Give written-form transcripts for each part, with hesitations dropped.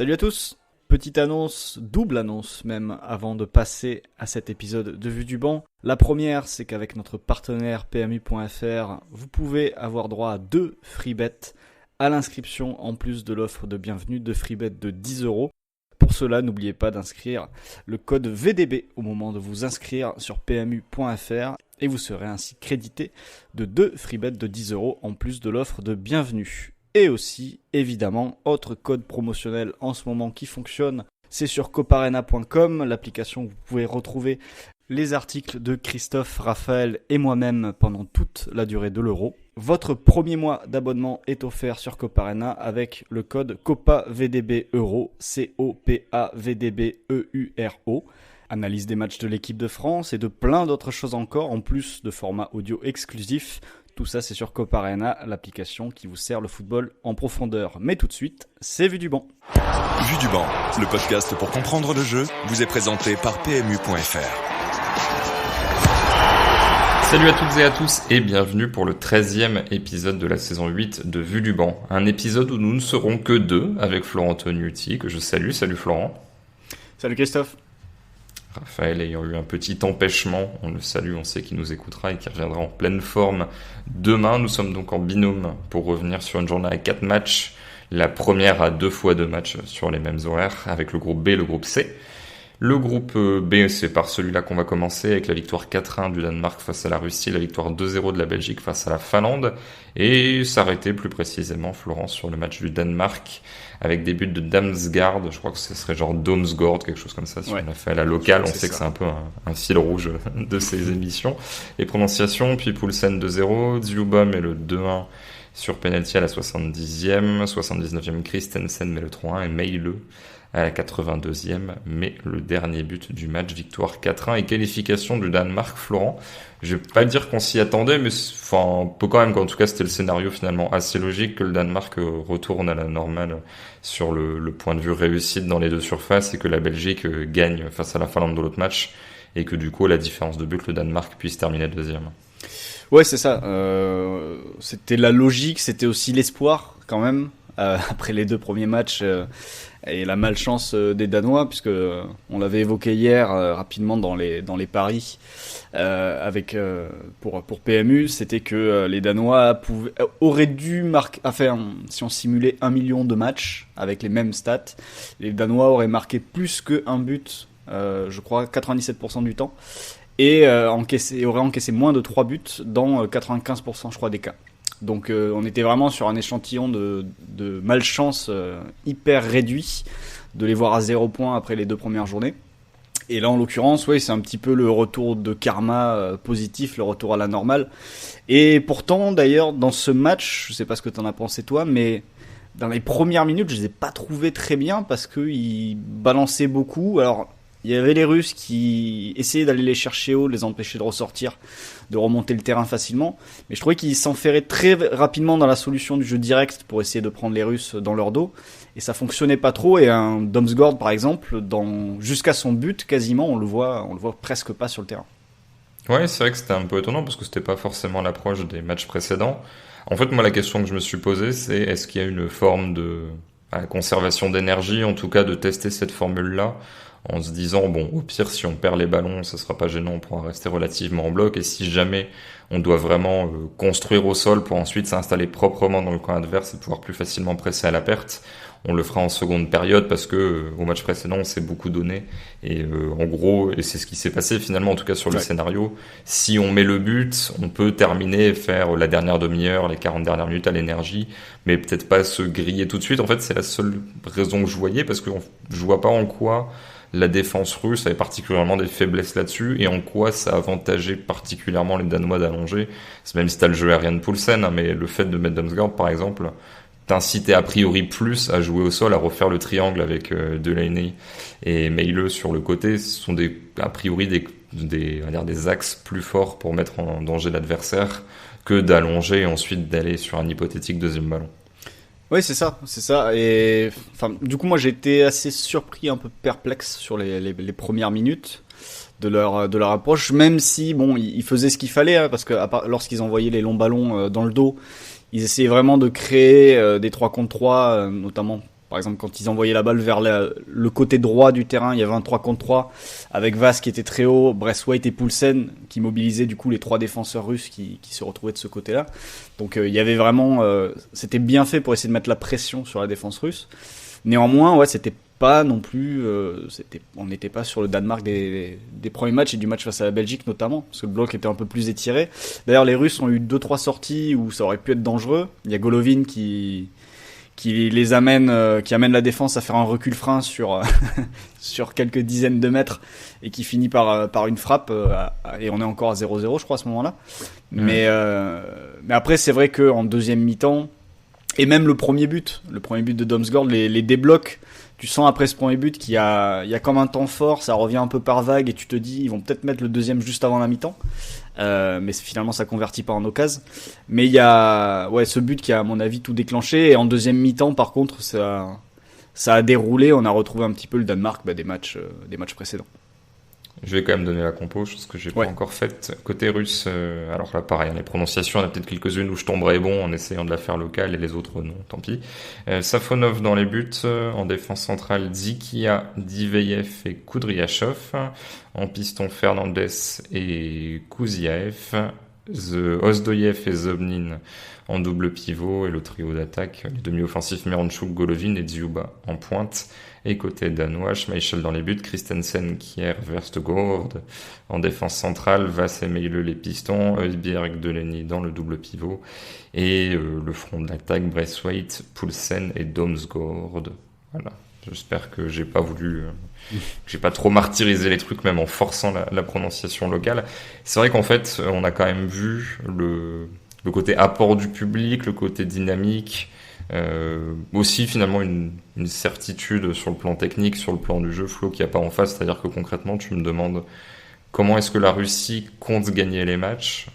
Salut à tous. Petite annonce, double annonce même, avant de passer à cet épisode de Vue du banc. La première, c'est qu'avec notre partenaire PMU.fr, vous pouvez avoir droit à 2 free bets à l'inscription, en plus de l'offre de bienvenue de free bet de 10€. Pour cela, n'oubliez pas d'inscrire le code VDB au moment de vous inscrire sur PMU.fr et vous serez ainsi crédité de 2 free bets de 10€ en plus de l'offre de bienvenue. Et aussi, évidemment, autre code promotionnel en ce moment qui fonctionne, c'est sur coparena.com, l'application où vous pouvez retrouver les articles de Christophe, Raphaël et moi-même pendant toute la durée de l'Euro. Votre premier mois d'abonnement est offert sur Coparena avec le code COPAVDBEURO, COPAVDBEURO. Analyse des matchs de l'équipe de France et de plein d'autres choses encore, en plus de formats audio exclusifs. Tout ça, c'est sur Coparena, l'application qui vous sert le football en profondeur. Mais tout de suite, c'est Vue du banc. Vue du banc, le podcast pour comprendre le jeu, vous est présenté par PMU.fr. Salut à toutes et à tous et bienvenue pour le 13e épisode de la saison 8 de Vue du banc. Un épisode où nous ne serons que deux avec Florent Tognuti, que je salue. Salut Florent. Salut Christophe. Raphaël ayant eu un petit empêchement, on le salue, on sait qu'il nous écoutera et qu'il reviendra en pleine forme demain. Nous sommes donc en binôme pour revenir sur une journée à 4 matchs. La première à 2 fois 2 matchs sur les mêmes horaires avec le groupe B et le groupe C. Le groupe B, c'est par celui-là qu'on va commencer avec la victoire 4-1 du Danemark face à la Russie, la victoire 2-0 de la Belgique face à la Finlande et s'arrêter plus précisément, Florence, sur le match du Danemark avec des buts de Damsgaard, je crois que ce serait genre Domsgaard, quelque chose comme ça, si on a fait à la locale, on sait que c'est un peu un fil rouge de ces émissions. Les prononciations, puis Poulsen 2-0, Djouba met le 2-1 sur penalty à la 70e, 79e Christensen met le 3-1 et Meile à la 82e, mais le dernier but du match, victoire 4-1 et qualification du Danemark. Florent, je vais pas dire qu'on s'y attendait, mais on peut quand même, en tout cas c'était le scénario finalement assez logique que le Danemark retourne à la normale sur le point de vue réussite dans les deux surfaces et que la Belgique gagne face à la Finlande de l'autre match et que du coup la différence de but, le Danemark puisse terminer deuxième. Ouais, c'est ça. C'était la logique, c'était aussi l'espoir quand même après les 2 premiers matchs. Et la malchance des Danois, puisque on l'avait évoqué hier rapidement dans les paris pour PMU, c'était que les Danois auraient dû marquer, si on simulait 1 million de matchs avec les mêmes stats, les Danois auraient marqué plus qu'un but, je crois 97% du temps, et auraient encaissé moins de 3 buts dans 95% je crois des cas. Donc on était vraiment sur un échantillon de malchance hyper réduit de les voir à 0 points après les 2 premières journées. Et là en l'occurrence, oui, c'est un petit peu le retour de karma positif, le retour à la normale. Et pourtant d'ailleurs dans ce match, je sais pas ce que t'en as pensé toi, mais dans les premières minutes je les ai pas trouvés très bien parce qu'ils balançaient beaucoup. Alors il y avait les Russes qui essayaient d'aller les chercher haut, de les empêcher de ressortir, de remonter le terrain facilement. Mais je trouvais qu'ils s'enferraient très rapidement dans la solution du jeu direct pour essayer de prendre les Russes dans leur dos. Et ça fonctionnait pas trop. Et un Domsgaard, par exemple, jusqu'à son but, quasiment, on le voit presque pas sur le terrain. Ouais, c'est vrai que c'était un peu étonnant parce que c'était pas forcément l'approche des matchs précédents. En fait, moi, la question que je me suis posée, c'est est-ce qu'il y a une forme de conservation d'énergie, en tout cas de tester cette formule-là, en se disant, bon, au pire, si on perd les ballons, ça sera pas gênant, on pourra rester relativement en bloc, et si jamais on doit vraiment construire au sol pour ensuite s'installer proprement dans le camp adverse et pouvoir plus facilement presser à la perte, on le fera en seconde période parce que au match précédent, on s'est beaucoup donné, et en gros, et c'est ce qui s'est passé finalement, en tout cas sur le scénario, si on met le but, on peut terminer et faire la dernière demi-heure, les 40 dernières minutes à l'énergie, mais peut-être pas se griller tout de suite. En fait, c'est la seule raison que je voyais, parce que je vois pas en quoi la défense russe avait particulièrement des faiblesses là-dessus et en quoi ça avantageait particulièrement les Danois d'allonger. C'est même si t'as le jeu aérien de Poulsen, mais le fait de mettre Damsgaard par exemple t'incitait a priori plus à jouer au sol, à refaire le triangle avec Delaney et Meile sur le côté. Ce sont a priori des axes plus forts pour mettre en danger l'adversaire que d'allonger et ensuite d'aller sur un hypothétique deuxième ballon. Oui, c'est ça. Et du coup, moi, j'ai été assez surpris, un peu perplexe sur les premières minutes de leur approche, même si bon, ils faisaient ce qu'il fallait, parce que lorsqu'ils envoyaient les longs ballons dans le dos, ils essayaient vraiment de créer des 3 contre 3, notamment Par exemple, quand ils envoyaient la balle vers le côté droit du terrain, il y avait un 3 contre 3 avec Vas qui était très haut, Braithwaite et Poulsen qui mobilisaient du coup les 3 défenseurs russes qui se retrouvaient de ce côté-là. Donc il y avait vraiment, c'était bien fait pour essayer de mettre la pression sur la défense russe. Néanmoins, ouais, c'était pas non plus, on n'était pas sur le Danemark des premiers matchs et du match face à la Belgique notamment, parce que le bloc était un peu plus étiré. D'ailleurs, les Russes ont eu 2-3 sorties où ça aurait pu être dangereux. Il y a Golovin qui les amène, qui amène la défense à faire un recul frein sur sur quelques dizaines de mètres et qui finit par une frappe et on est encore à 0-0 je crois à ce moment-là. Mais après c'est vrai que en deuxième mi-temps et même le premier but de Damsgaard les débloque. Tu sens après ce premier but qu'il y a comme un temps fort, ça revient un peu par vague et tu te dis ils vont peut-être mettre le deuxième juste avant la mi-temps. Mais finalement ça convertit pas en occasion. Mais il y a ce but qui a à mon avis tout déclenché et en deuxième mi-temps par contre ça a déroulé, on a retrouvé un petit peu le Danemark des matchs précédents. Je vais quand même donner la compo, chose que j'ai pas encore faite. Côté russe, alors là pareil, les prononciations, il y en a peut-être quelques-unes où je tomberai bon en essayant de la faire locale et les autres non, tant pis. Safonov dans les buts, en défense centrale Dzikia, Diveyev et Kudryashov, en piston Fernandez et Kouziaev, Ozdoyev et Zobnin en double pivot et le trio d'attaque, les demi-offensifs Miranchuk, Golovin et Dzyuba en pointe. Et côté danois, Schmeichel dans les buts, Christensen, Kier, Vestergaard en défense centrale, Vas et Meile les pistons, Højbjerg, Delaney dans le double pivot et le front d'attaque, Braithwaite, Poulsen et Damsgaard. Voilà. J'espère que j'ai pas trop martyrisé les trucs même en forçant la prononciation locale. C'est vrai qu'en fait, on a quand même vu le côté apport du public, le côté dynamique. Aussi finalement une certitude sur le plan technique, sur le plan du jeu, Flo, qu'il n'y a pas en face, c'est-à-dire que concrètement tu me demandes comment est-ce que la Russie compte gagner les matchs.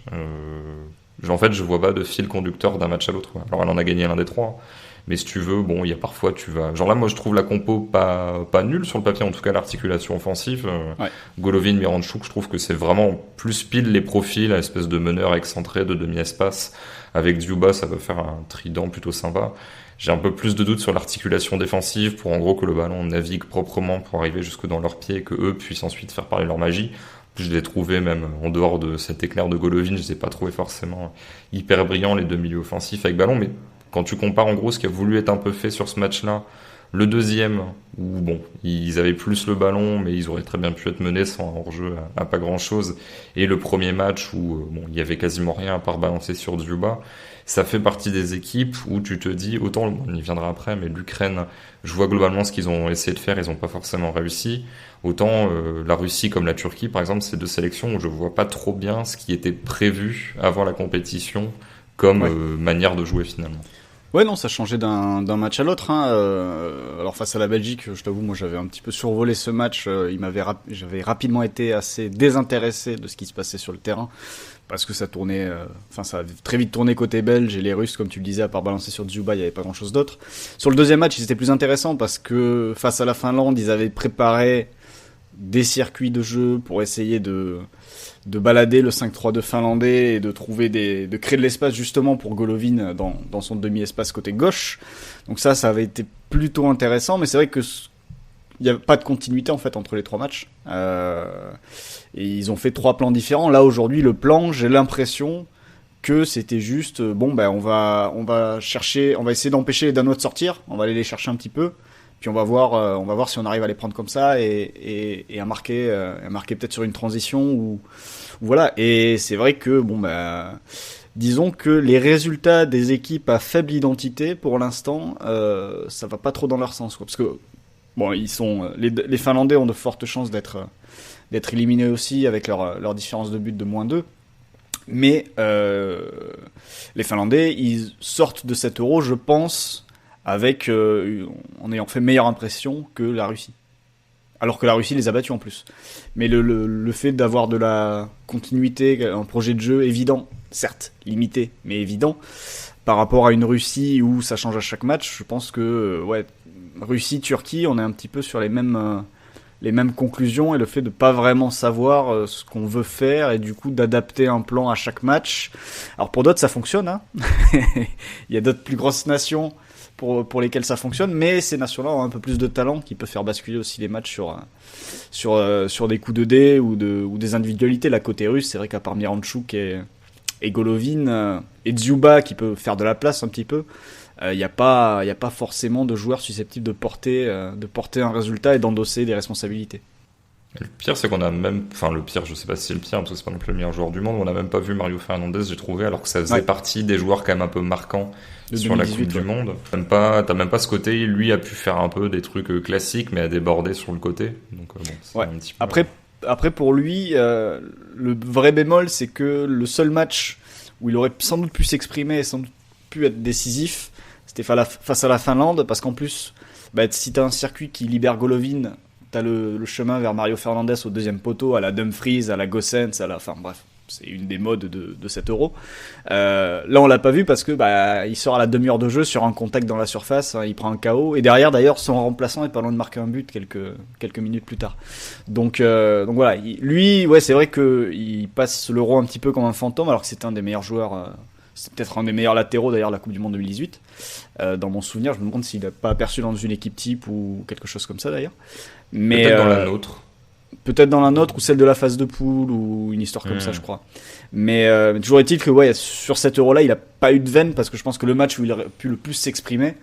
En fait je vois pas de fil conducteur d'un match à l'autre. Alors elle en a gagné l'un des trois, mais si tu veux, bon, il y a parfois genre là moi je trouve la compo pas nulle sur le papier, en tout cas l'articulation offensive. Golovin, Miranchuk, je trouve que c'est vraiment plus pile les profils, à espèce de meneur excentré de demi-espace. Avec Dzyuba, ça peut faire un trident plutôt sympa. J'ai un peu plus de doutes sur l'articulation défensive pour en gros que le ballon navigue proprement pour arriver jusque dans leurs pieds et que eux puissent ensuite faire parler leur magie. Je les trouvais même en dehors de cet éclair de Golovin, je les ai pas trouvés forcément hyper brillants les deux milieux offensifs avec ballon, mais quand tu compares en gros ce qui a voulu être un peu fait sur ce match-là, le deuxième, où bon, ils avaient plus le ballon, mais ils auraient très bien pu être menés sans hors-jeu à pas grand-chose. Et le premier match où bon, il y avait quasiment rien à part balancer sur Dzyuba, ça fait partie des équipes où tu te dis, autant on y viendra après, mais l'Ukraine, je vois globalement ce qu'ils ont essayé de faire, ils ont pas forcément réussi. Autant la Russie comme la Turquie, par exemple, c'est deux sélections où je vois pas trop bien ce qui était prévu avant la compétition comme manière de jouer finalement. Ouais, non, ça changeait d'un match à l'autre. Alors face à la Belgique, je t'avoue, moi j'avais un petit peu survolé ce match. J'avais rapidement été assez désintéressé de ce qui se passait sur le terrain parce que ça tournait, ça a très vite tourné côté belge et les Russes, comme tu le disais, à part balancer sur Dzyuba, il y avait pas grand-chose d'autre. Sur le deuxième match, ils étaient plus intéressants parce que face à la Finlande, ils avaient préparé des circuits de jeu pour essayer de balader le 5-3-2 finlandais et de créer de l'espace justement pour Golovin dans son demi-espace côté gauche. Donc ça avait été plutôt intéressant, mais c'est vrai que il n'y a pas de continuité en fait entre les trois matchs. Et ils ont fait 3 plans différents. Là aujourd'hui, le plan, j'ai l'impression que c'était juste on va essayer d'empêcher les Danois de sortir, on va aller les chercher un petit peu. Puis on va voir si on arrive à les prendre comme ça et à marquer peut-être sur une transition ou voilà. Et c'est vrai que disons que les résultats des équipes à faible identité pour l'instant, ça va pas trop dans leur sens, quoi. Parce que bon, les Finlandais ont de fortes chances d'être éliminés aussi avec leur différence de but de -2. Mais les Finlandais, ils sortent de cet Euro, je pense, avec en ayant fait meilleure impression que la Russie. Alors que la Russie les a battus en plus. Mais le fait d'avoir de la continuité, un projet de jeu évident, certes limité, mais évident, par rapport à une Russie où ça change à chaque match, je pense que Russie-Turquie, on est un petit peu sur les mêmes conclusions, et le fait de pas vraiment savoir ce qu'on veut faire et du coup d'adapter un plan à chaque match. Alors pour d'autres ça fonctionne, hein. Il y a d'autres plus grosses nations pour lesquelles ça fonctionne, mais ces nations-là ont un peu plus de talent qui peut faire basculer aussi les matchs sur des coups de dés ou des individualités. La côté russe, c'est vrai qu'à part Miranchuk et Golovin et Dzyuba qui peut faire de la place un petit peu, il n'y a pas forcément de joueurs susceptibles de porter un résultat et d'endosser des responsabilités. Et le pire, c'est qu'on a même, enfin le pire, je sais pas si c'est le pire parce que c'est pas non plus le meilleur joueur du monde, on n'a même pas vu Mario Fernandez, j'ai trouvé, alors que ça faisait partie des joueurs quand même un peu marquants sur 2018, la Coupe du Monde. T'as même pas ce côté, lui a pu faire un peu des trucs classiques, mais à déborder sur le côté. Donc bon, c'est un petit peu... Après pour lui, le vrai bémol, c'est que le seul match où il aurait sans doute pu s'exprimer et sans doute pu être décisif, c'était face à la Finlande, parce qu'en plus, si t'as un circuit qui libère Golovin, t'as le chemin vers Mario Fernandez au deuxième poteau, à la Dumfries, à la Gossens, enfin bref, c'est une des modes de cet Euro. Là, on l'a pas vu parce que il sort à la demi-heure de jeu sur un contact dans la surface, il prend un KO, et derrière d'ailleurs son remplaçant est pas loin de marquer un but quelques minutes plus tard. Donc voilà, lui, c'est vrai que il passe l'Euro un petit peu comme un fantôme, alors que c'était un des meilleurs joueurs. C'est peut-être un des meilleurs latéraux d'ailleurs de la Coupe du Monde 2018. Dans mon souvenir, je me demande s'il n'a pas aperçu dans une équipe type ou quelque chose comme ça d'ailleurs. Mais peut-être dans la nôtre. Peut-être dans la nôtre ou celle de la phase de poule ou une histoire comme ça, je crois. Mais toujours est-il que sur cet Euro-là, il n'a pas eu de veine parce que je pense que le match où il aurait pu le plus s'exprimer,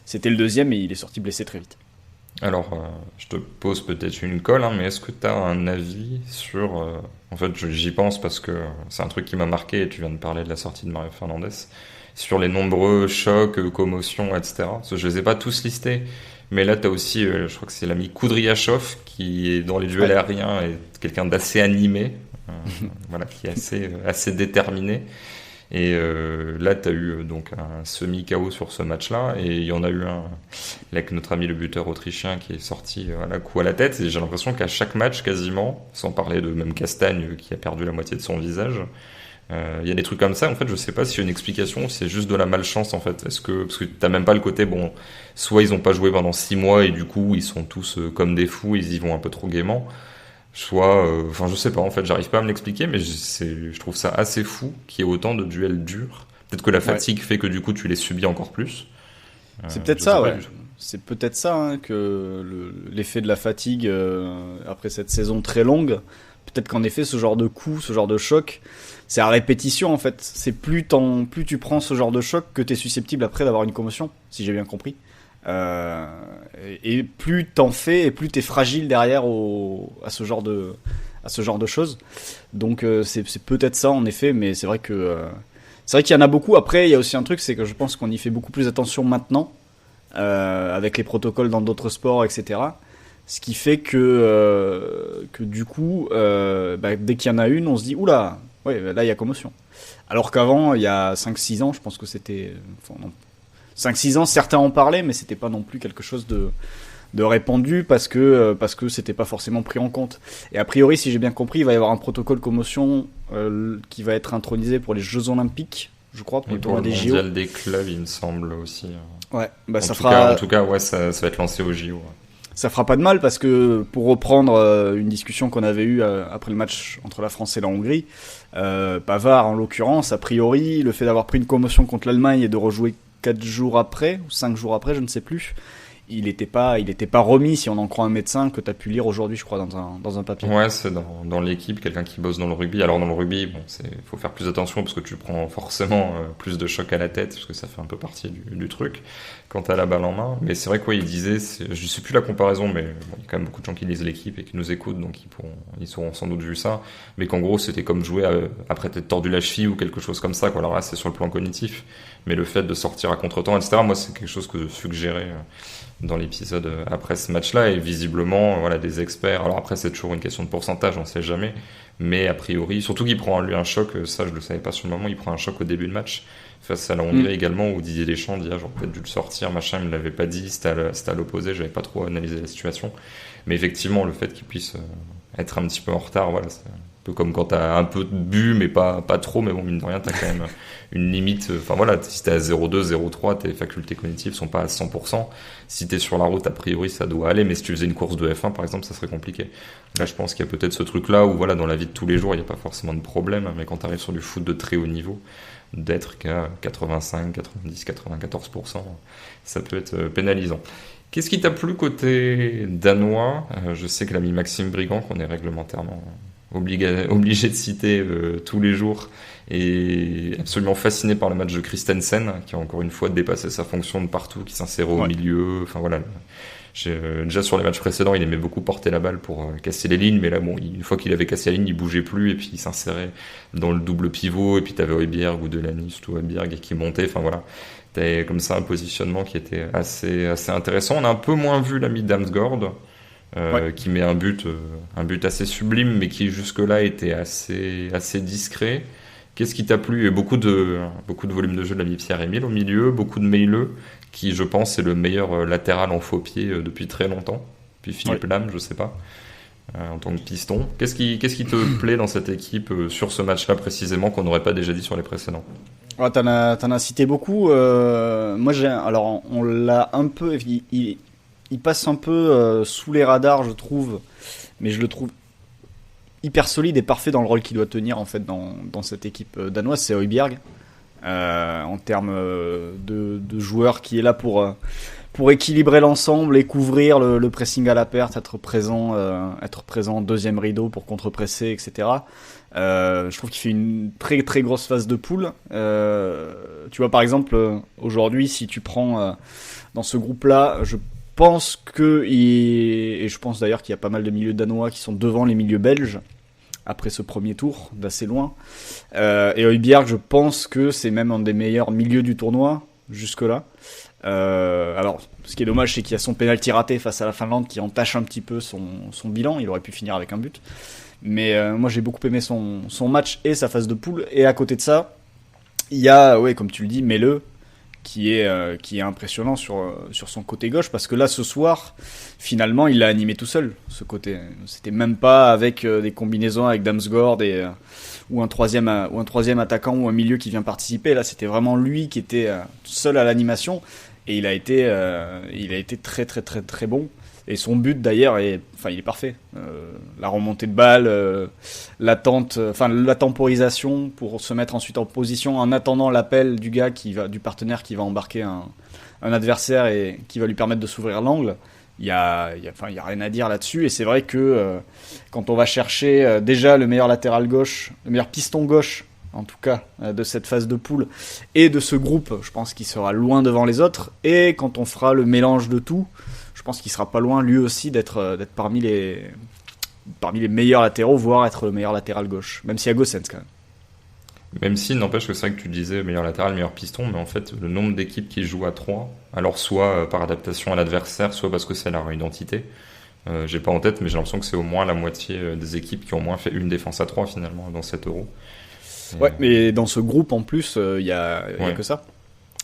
c'était le deuxième et il est sorti blessé très vite. Alors, je te pose peut-être une colle, mais est-ce que tu as un avis sur... en fait, j'y pense parce que c'est un truc qui m'a marqué et tu viens de parler de la sortie de Mario Fernandez. Sur les nombreux chocs, commotions, etc. Parce que je les ai pas tous listés. Mais là, tu as aussi, je crois que c'est l'ami Koudryashov qui est dans les duels aériens et quelqu'un d'assez animé, voilà, qui est assez déterminé. Et là, tu as eu donc un semi-KO sur ce match-là. Et il y en a eu un avec notre ami le buteur autrichien qui est sorti coup à la tête. Et j'ai l'impression qu'à chaque match, quasiment, sans parler de même Castagne qui a perdu la moitié de son visage, il y a des trucs comme ça. En fait, je sais pas s'il y a une explication, c'est juste de la malchance en fait. Parce que t'as même pas le côté, soit ils ont pas joué pendant 6 mois et du coup ils sont tous comme des fous, ils y vont un peu trop gaiement. Soit, je sais pas, en fait, j'arrive pas à me l'expliquer, mais je trouve ça assez fou qu'il y ait autant de duels durs. Peut-être que la fatigue fait que du coup tu les subis encore plus. C'est peut-être ça, ouais. C'est peut-être ça que l'effet de la fatigue après cette saison très longue. Peut-être qu'en effet, ce genre de coup, ce genre de choc, c'est à répétition en fait. C'est plus tu prends ce genre de choc que t'es susceptible après d'avoir une commotion, si j'ai bien compris. Et plus t'en fais et plus t'es fragile derrière à ce genre de choses. Donc c'est peut-être ça en effet, mais c'est vrai qu'il y en a beaucoup. Après il y a aussi un truc, c'est que je pense qu'on y fait beaucoup plus attention maintenant avec les protocoles dans d'autres sports, etc. Ce qui fait que du coup dès qu'il y en a une, on se dit oula, là il y a commotion. Alors qu'avant, il y a 5-6 ans, je pense que c'était 5-6 ans, certains en parlaient, mais c'était pas non plus quelque chose de répandu parce que c'était pas forcément pris en compte. Et a priori, si j'ai bien compris, il va y avoir un protocole commotion qui va être intronisé pour les Jeux Olympiques, je crois, pour le tournoi des JO. Mondial des clubs, il me semble aussi. Ouais, en tout cas, ça va être lancé au JO. Ouais. Ça fera pas de mal parce que, pour reprendre une discussion qu'on avait eue après le match entre la France et la Hongrie, Pavard en l'occurrence, a priori, le fait d'avoir pris une commotion contre l'Allemagne et de rejouer 4 jours après, ou 5 jours après, je ne sais plus, il était pas remis, si on en croit un médecin que tu as pu lire aujourd'hui, je crois, dans un papier. Ouais, c'est dans l'équipe, quelqu'un qui bosse dans le rugby. Alors dans le rugby, faut faire plus attention parce que tu prends forcément plus de chocs à la tête, parce que ça fait un peu partie du truc quand t'as la balle en main. Mais c'est vrai qu'il disait, je sais plus la comparaison, mais il y a quand même beaucoup de gens qui lisent l'équipe et qui nous écoutent, donc ils auront sans doute vu ça. Mais qu'en gros, c'était comme jouer après t'être tordu la cheville ou quelque chose comme ça, quoi. Alors là, c'est sur le plan cognitif, mais le fait de sortir à contre-temps, etc., moi, c'est quelque chose que je suggérais dans l'épisode après ce match-là, et visiblement, des experts. Alors après, c'est toujours une question de pourcentage, on sait jamais, mais a priori, surtout qu'il prend lui un choc, ça je le savais pas sur le moment, il prend un choc au début de match face à la Hongrie également, où Didier Deschamps dit j'aurais peut-être dû le sortir, machin, il me l'avait pas dit, c'était à l'opposé, j'avais pas trop analysé la situation, mais effectivement, le fait qu'il puisse être un petit peu en retard, peu comme quand t'as un peu bu, mais pas trop, mais bon, mine de rien, t'as quand même une limite. Enfin voilà, si t'es à 0,2, 0,3, tes facultés cognitives sont pas à 100%. Si t'es sur la route, a priori, ça doit aller, mais si tu faisais une course de F1, par exemple, ça serait compliqué. Là, je pense qu'il y a peut-être ce truc-là où, voilà, dans la vie de tous les jours, il n'y a pas forcément de problème, mais quand t'arrives sur du foot de très haut niveau, d'être qu'à 85, 90, 94%, ça peut être pénalisant. Qu'est-ce qui t'a plu côté danois? Je sais que l'ami Maxime Brigand, qu'on est réglementairement obligé de citer tous les jours, est absolument fasciné par le match de Christensen, qui a encore une fois dépassé sa fonction de partout, qui s'insérait au milieu. Enfin voilà. Déjà sur les matchs précédents, il aimait beaucoup porter la balle pour casser les lignes, mais là, bon, une fois qu'il avait cassé la ligne, il bougeait plus et puis il s'insérait dans le double pivot. Et puis t'avais Højbjerg ou Delaney, ou Højbjerg qui montait. Enfin voilà. T'avais comme ça un positionnement qui était assez intéressant. On a un peu moins vu l'ami Damsgaard, qui met un but assez sublime, mais qui jusque-là était assez discret. Qu'est-ce qui t'a plu? Et beaucoup de volume de jeu de l'ami Pierre-Emile au milieu, beaucoup de Meileux, qui je pense est le meilleur latéral en faux pied depuis très longtemps. Puis Philippe Lam, je sais pas, en tant que piston. Qu'est-ce qui te plaît dans cette équipe sur ce match-là précisément qu'on n'aurait pas déjà dit sur les précédents? Ouais, t'en as cité beaucoup. Moi, alors, on l'a un peu. Il passe un peu sous les radars, je trouve, mais je le trouve hyper solide et parfait dans le rôle qu'il doit tenir en fait dans cette équipe danoise. C'est Højbjerg en termes de joueur qui est là pour équilibrer l'ensemble et couvrir le pressing à la perte, être présent en deuxième rideau pour contre-presser, etc. Je trouve qu'il fait une très très grosse phase de poule. Tu vois, par exemple, aujourd'hui, si tu prends dans ce groupe-là, je pense et je pense d'ailleurs qu'il y a pas mal de milieux danois qui sont devant les milieux belges après ce premier tour, d'assez loin. Et Højbjerg, je pense que c'est même un des meilleurs milieux du tournoi jusque-là. Alors, ce qui est dommage, c'est qu'il y a son penalty raté face à la Finlande qui entache un petit peu son bilan. Il aurait pu finir avec un but. Mais moi, j'ai beaucoup aimé son match et sa phase de poule. Et à côté de ça, il y a, ouais, comme tu le dis, Meileux, qui est impressionnant sur son côté gauche, parce que là, ce soir, finalement, il l'a animé tout seul, ce côté. C'était même pas avec des combinaisons avec Damsgaard ou un troisième attaquant ou un milieu qui vient participer. Là, c'était vraiment lui qui était seul à l'animation, et il a été très très très très bon. Et son but d'ailleurs il est parfait. La remontée de balle, la temporisation pour se mettre ensuite en position en attendant l'appel du partenaire qui va embarquer un adversaire et qui va lui permettre de s'ouvrir l'angle. Il y a rien à dire là-dessus. Et c'est vrai que quand on va chercher déjà le meilleur latéral gauche, le meilleur piston gauche en tout cas de cette phase de poule et de ce groupe, je pense qu'il sera loin devant les autres. Et quand on fera le mélange de tout, je pense qu'il sera pas loin lui aussi d'être parmi les meilleurs latéraux, voire être le meilleur latéral gauche, même s'il y a Gosens quand même. Même si, n'empêche que c'est vrai que tu disais meilleur latéral, meilleur piston, mais en fait, le nombre d'équipes qui jouent à 3, alors soit par adaptation à l'adversaire, soit parce que c'est leur identité. J'ai pas en tête, mais j'ai l'impression que c'est au moins la moitié des équipes qui ont au moins fait une défense à 3 finalement dans cet Euro. Ouais, mais dans ce groupe en plus, il y a que ça.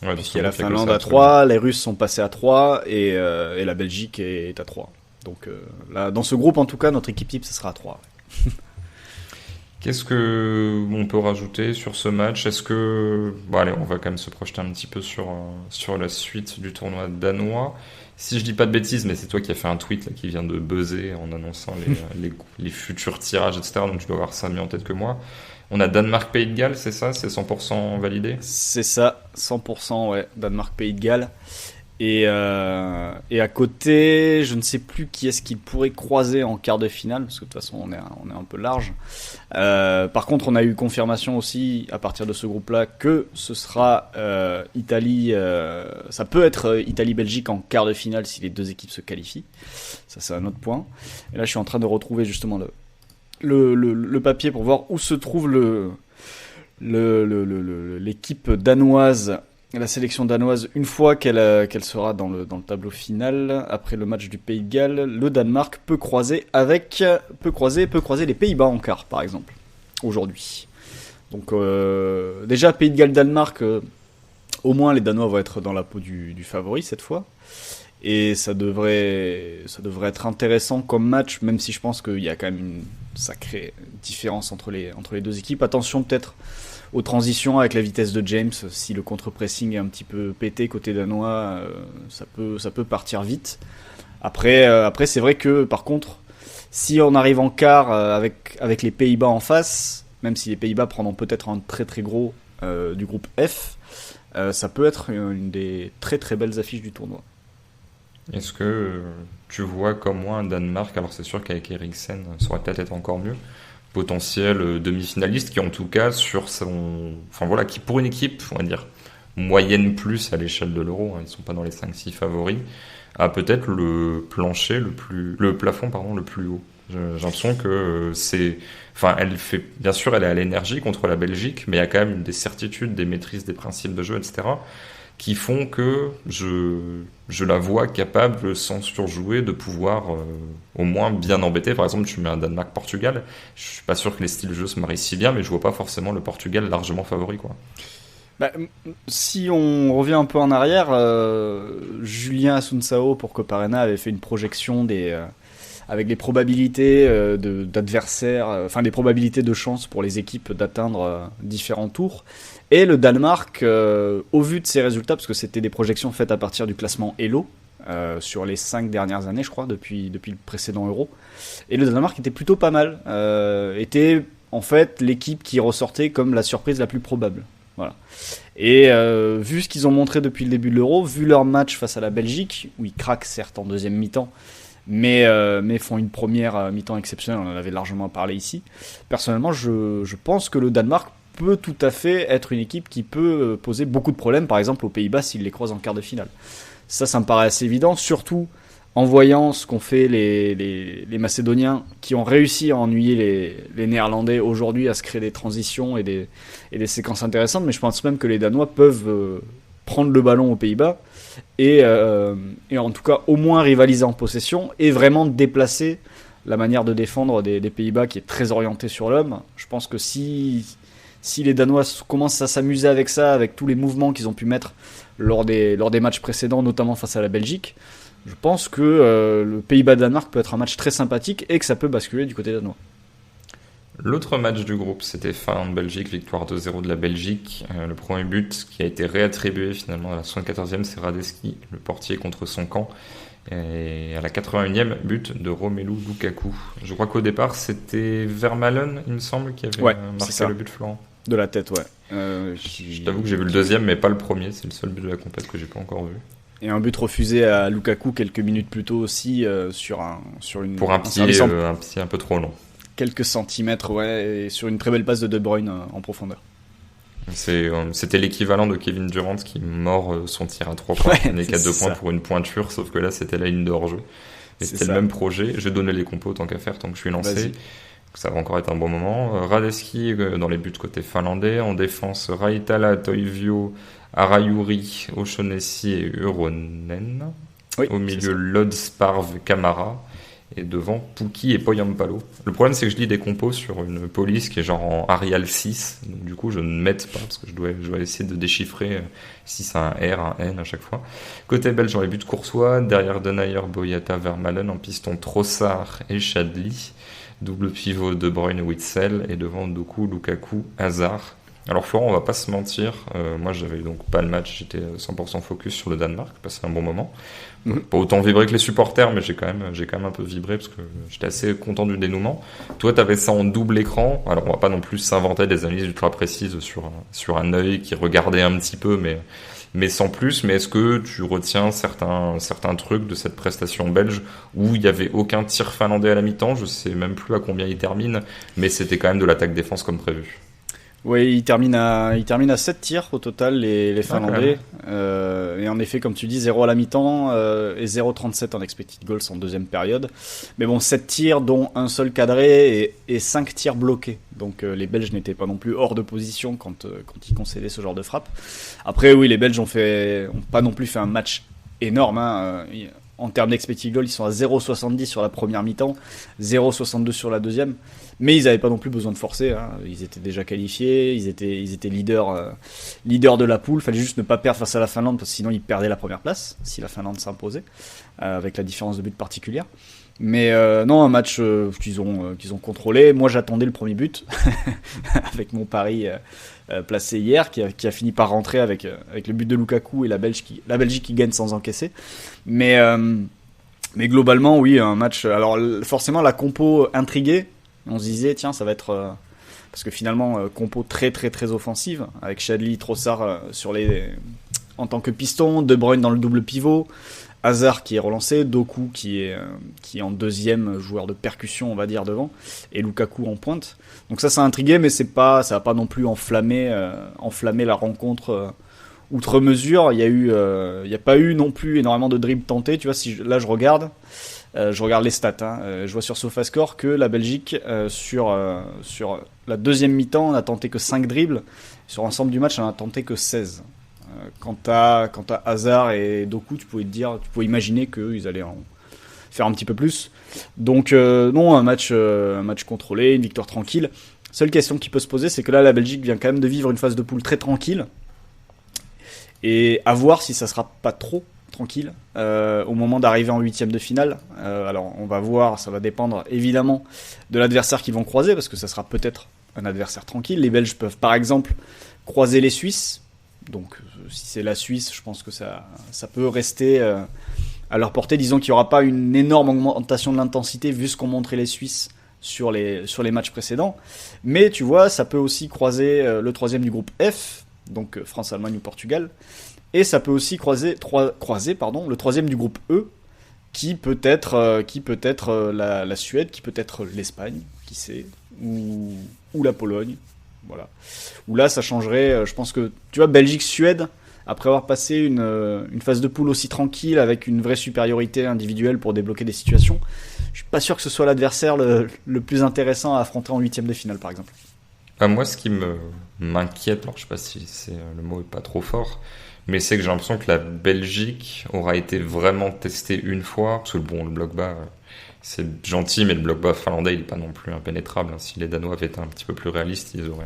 Ouais, puisqu'il y a la Finlande à 3, les Russes sont passés à 3 et la Belgique est à 3. Donc là, dans ce groupe en tout cas, notre équipe type, ça sera à 3. Qu'est-ce que on peut rajouter sur ce match? Est-ce que... Bon allez, on va quand même se projeter un petit peu sur la suite du tournoi danois. Si je dis pas de bêtises, mais c'est toi qui as fait un tweet là, qui vient de buzzer en annonçant les futurs tirages, etc. Donc je dois avoir ça mieux en tête que moi. On a Danemark-Pays de Galles, c'est ça? C'est 100% validé? C'est ça, 100%, ouais. Danemark-Pays de Galles. Et à côté, je ne sais plus qui est-ce qu'il pourrait croiser en quart de finale, parce que de toute façon, on est un peu large. Par contre, on a eu confirmation aussi, à partir de ce groupe-là, que ce sera Italie... ça peut être Italie-Belgique en quart de finale si les deux équipes se qualifient. Ça, c'est un autre point. Et là, je suis en train de retrouver justement le papier pour voir où se trouve l'équipe danoise, la sélection danoise, une fois qu'elle sera dans le tableau final. Après le match du Pays de Galles, le Danemark peut croiser les Pays-Bas en quart, par exemple, aujourd'hui. Donc déjà Pays de Galles-Danemark, au moins les Danois vont être dans la peau du favori cette fois. Et ça devrait être intéressant comme match, même si je pense qu'il y a quand même une sacrée différence entre les deux équipes. Attention peut-être aux transitions avec la vitesse de James. Si le contre-pressing est un petit peu pété côté danois, ça peut partir vite. Après c'est vrai que par contre, si on arrive en quart avec les Pays-Bas en face, même si les Pays-Bas prendront peut-être un très très gros du groupe F, ça peut être une des très très belles affiches du tournoi. Est-ce que tu vois comme moi un Danemark, alors c'est sûr qu'avec Eriksen ça aurait peut-être été encore mieux, potentiel demi-finaliste qui en tout cas sur son... Enfin voilà, qui pour une équipe, on va dire, moyenne plus à l'échelle de l'Euro, hein, ils sont pas dans les 5-6 favoris, a peut-être le plafond pardon, le plus haut. J'ai l'impression que c'est... Enfin, bien sûr, elle est à l'énergie contre la Belgique, mais il y a quand même des certitudes, des maîtrises des principes de jeu, etc., qui font que je la vois capable, sans surjouer, de pouvoir au moins bien embêter. Par exemple, tu mets un Danemark-Portugal, je suis pas sûr que les styles de jeu se marient si bien, mais je vois pas forcément le Portugal largement favori, quoi. Si on revient un peu en arrière, Julien Asuncao pour Coparena avait fait une projection avec les probabilités d'adversaires, enfin les probabilités de chance pour les équipes d'atteindre différents tours. Et le Danemark, au vu de ses résultats, parce que c'était des projections faites à partir du classement Elo, sur les 5 dernières années, je crois, depuis le précédent Euro. Et le Danemark était plutôt pas mal. Était en fait l'équipe qui ressortait comme la surprise la plus probable. Voilà. Et vu ce qu'ils ont montré depuis le début de l'Euro, vu leur match face à la Belgique, où ils craquent certes en deuxième mi-temps, mais font une première mi-temps exceptionnelle, on en avait largement parlé ici. Personnellement, je pense que le Danemark peut tout à fait être une équipe qui peut poser beaucoup de problèmes, par exemple aux Pays-Bas s'ils les croisent en quart de finale. Ça me paraît assez évident, surtout en voyant ce qu'ont fait les Macédoniens qui ont réussi à ennuyer les Néerlandais aujourd'hui, à se créer des transitions et des séquences intéressantes, mais je pense même que les Danois peuvent prendre le ballon aux Pays-Bas et en tout cas au moins rivaliser en possession et vraiment déplacer la manière de défendre des Pays-Bas qui est très orientée sur l'homme. Je pense que si les Danois commencent à s'amuser avec ça, avec tous les mouvements qu'ils ont pu mettre lors des matchs précédents, notamment face à la Belgique, je pense que le Pays-Bas-Danemark peut être un match très sympathique et que ça peut basculer du côté danois. L'autre match du groupe, c'était Finlande-Belgique, victoire 2-0 de la Belgique. Le premier but qui a été réattribué finalement à la 74e, c'est Radetzky, le portier contre son camp. Et à la 81e, but de Romelu Lukaku. Je crois qu'au départ, c'était Vermaelen, il me semble, qui avait marqué le but Florent. De la tête, ouais. Je t'avoue que j'ai vu le deuxième, mais pas le premier. C'est le seul but de la compète que j'ai pas encore vu. Et un but refusé à Lukaku quelques minutes plus tôt aussi sur une... Pour un pied un peu trop long. Quelques centimètres, ouais, et sur une très belle passe de De Bruyne en profondeur. C'était l'équivalent de Kevin Durant qui mord son tir à 3 points, n'est qu'à 2 points pour une pointure, sauf que là c'était la ligne de hors-jeu. Et c'était le même projet. Je vais donner les compos tant qu'à faire, tant que je suis lancé. Vas-y. Ça va encore être un bon moment. Radetzky dans les buts côté finlandais. En défense, Raitala, Toivio, Arayuri, O'Shaughnessy et Uronen. Oui, au milieu, Lod, Sparv, Camara. Et devant, Pukki et Poyampalo. Le problème, c'est que je lis des compos sur une police qui est genre en Arial 6. Donc, du coup, je ne m'aide pas parce que je dois essayer de déchiffrer si c'est un R, un N à chaque fois. Côté belge, dans les buts Courtois. Derrière Denayer, Boyata, Vermaelen. En piston, Trossard et Chadli. Double pivot De Bruyne, Witsel. Et devant, Doku, Lukaku, Hazard. Alors Florent, on va pas se mentir, moi j'avais donc pas le match, j'étais 100% focus sur le Danemark, passé un bon moment. Pas autant vibré que les supporters, mais j'ai quand même un peu vibré parce que j'étais assez content du dénouement. Toi, t'avais ça en double écran. Alors on va pas non plus s'inventer des analyses ultra précises sur un œil qui regardait un petit peu, mais sans plus. Mais est-ce que tu retiens certains trucs de cette prestation belge où il y avait aucun tir finlandais à la mi-temps? Je sais même plus à combien il termine, mais c'était quand même de l'attaque-défense comme prévu. Oui, il termine à 7 tirs au total, les Finlandais. Et en effet, comme tu dis, 0 à la mi-temps et 0,37 en expected goals en deuxième période. Mais bon, 7 tirs dont un seul cadré et 5 tirs bloqués. Donc les Belges n'étaient pas non plus hors de position quand ils concédaient ce genre de frappe. Après, oui, les Belges ont pas non plus fait un match énorme. en termes d'expected goal, ils sont à 0,70 sur la première mi-temps, 0,62 sur la deuxième. Mais ils n'avaient pas non plus besoin de forcer. Hein. Ils étaient déjà qualifiés, ils étaient leaders de la poule. Il fallait juste ne pas perdre face à la Finlande, parce que sinon ils perdaient la première place, si la Finlande s'imposait, avec la différence de but particulière. Mais non, un match qu'ils ont contrôlé. Moi, j'attendais le premier but, avec mon pari placé hier, qui a fini par rentrer avec le but de Lukaku et la Belgique qui gagne sans encaisser. Mais globalement, oui, un match... Alors forcément, la compo intriguée, on se disait, tiens, ça va être... parce que finalement, compo très très très offensive, avec Chadli, Trossard en tant que piston, De Bruyne dans le double pivot, Hazard qui est relancé, Doku qui est en deuxième joueur de percussion, on va dire, devant, et Lukaku en pointe. Donc ça a intrigué, mais ça va pas non plus enflammer la rencontre outre mesure. Il y a pas eu non plus énormément de dribbles tentés. Tu vois, là je regarde les stats. Je vois sur SofaScore que la Belgique sur la deuxième mi-temps n'a tenté que 5 dribbles. Sur l'ensemble du match, elle n'a tenté que 16. Quant à Hazard et Doku, tu pouvais imaginer qu'ils allaient en faire un petit peu plus. Donc non, un match contrôlé, une victoire tranquille. Seule question qui peut se poser, c'est que là la Belgique vient quand même de vivre une phase de poule très tranquille, et à voir si ça sera pas trop tranquille au moment d'arriver en huitième de finale. Alors on va voir, ça va dépendre évidemment de l'adversaire qu'ils vont croiser, parce que ça sera peut-être un adversaire tranquille. Les Belges peuvent par exemple croiser les Suisses. Donc si c'est la Suisse, je pense que ça peut rester à leur portée. Disons qu'il n'y aura pas une énorme augmentation de l'intensité vu ce qu'ont montré les Suisses sur les matchs précédents. Mais tu vois, ça peut aussi croiser le troisième du groupe F, donc France, Allemagne ou Portugal. Et ça peut aussi croiser le troisième du groupe E, qui peut être la Suède, qui peut être l'Espagne, qui sait, ou la Pologne. Voilà. Où là, ça changerait. Je pense que, tu vois, Belgique-Suède, après avoir passé une phase de poule aussi tranquille, avec une vraie supériorité individuelle pour débloquer des situations, je suis pas sûr que ce soit l'adversaire le plus intéressant à affronter en huitième de finale, par exemple. Moi, ce qui m'inquiète, alors je sais pas si le mot est pas trop fort, mais c'est que j'ai l'impression que la Belgique aura été vraiment testée une fois, parce que le bloc bas, c'est gentil, mais le bloc bas finlandais, il est pas non plus impénétrable. Si les Danois avaient été un petit peu plus réalistes, ils auraient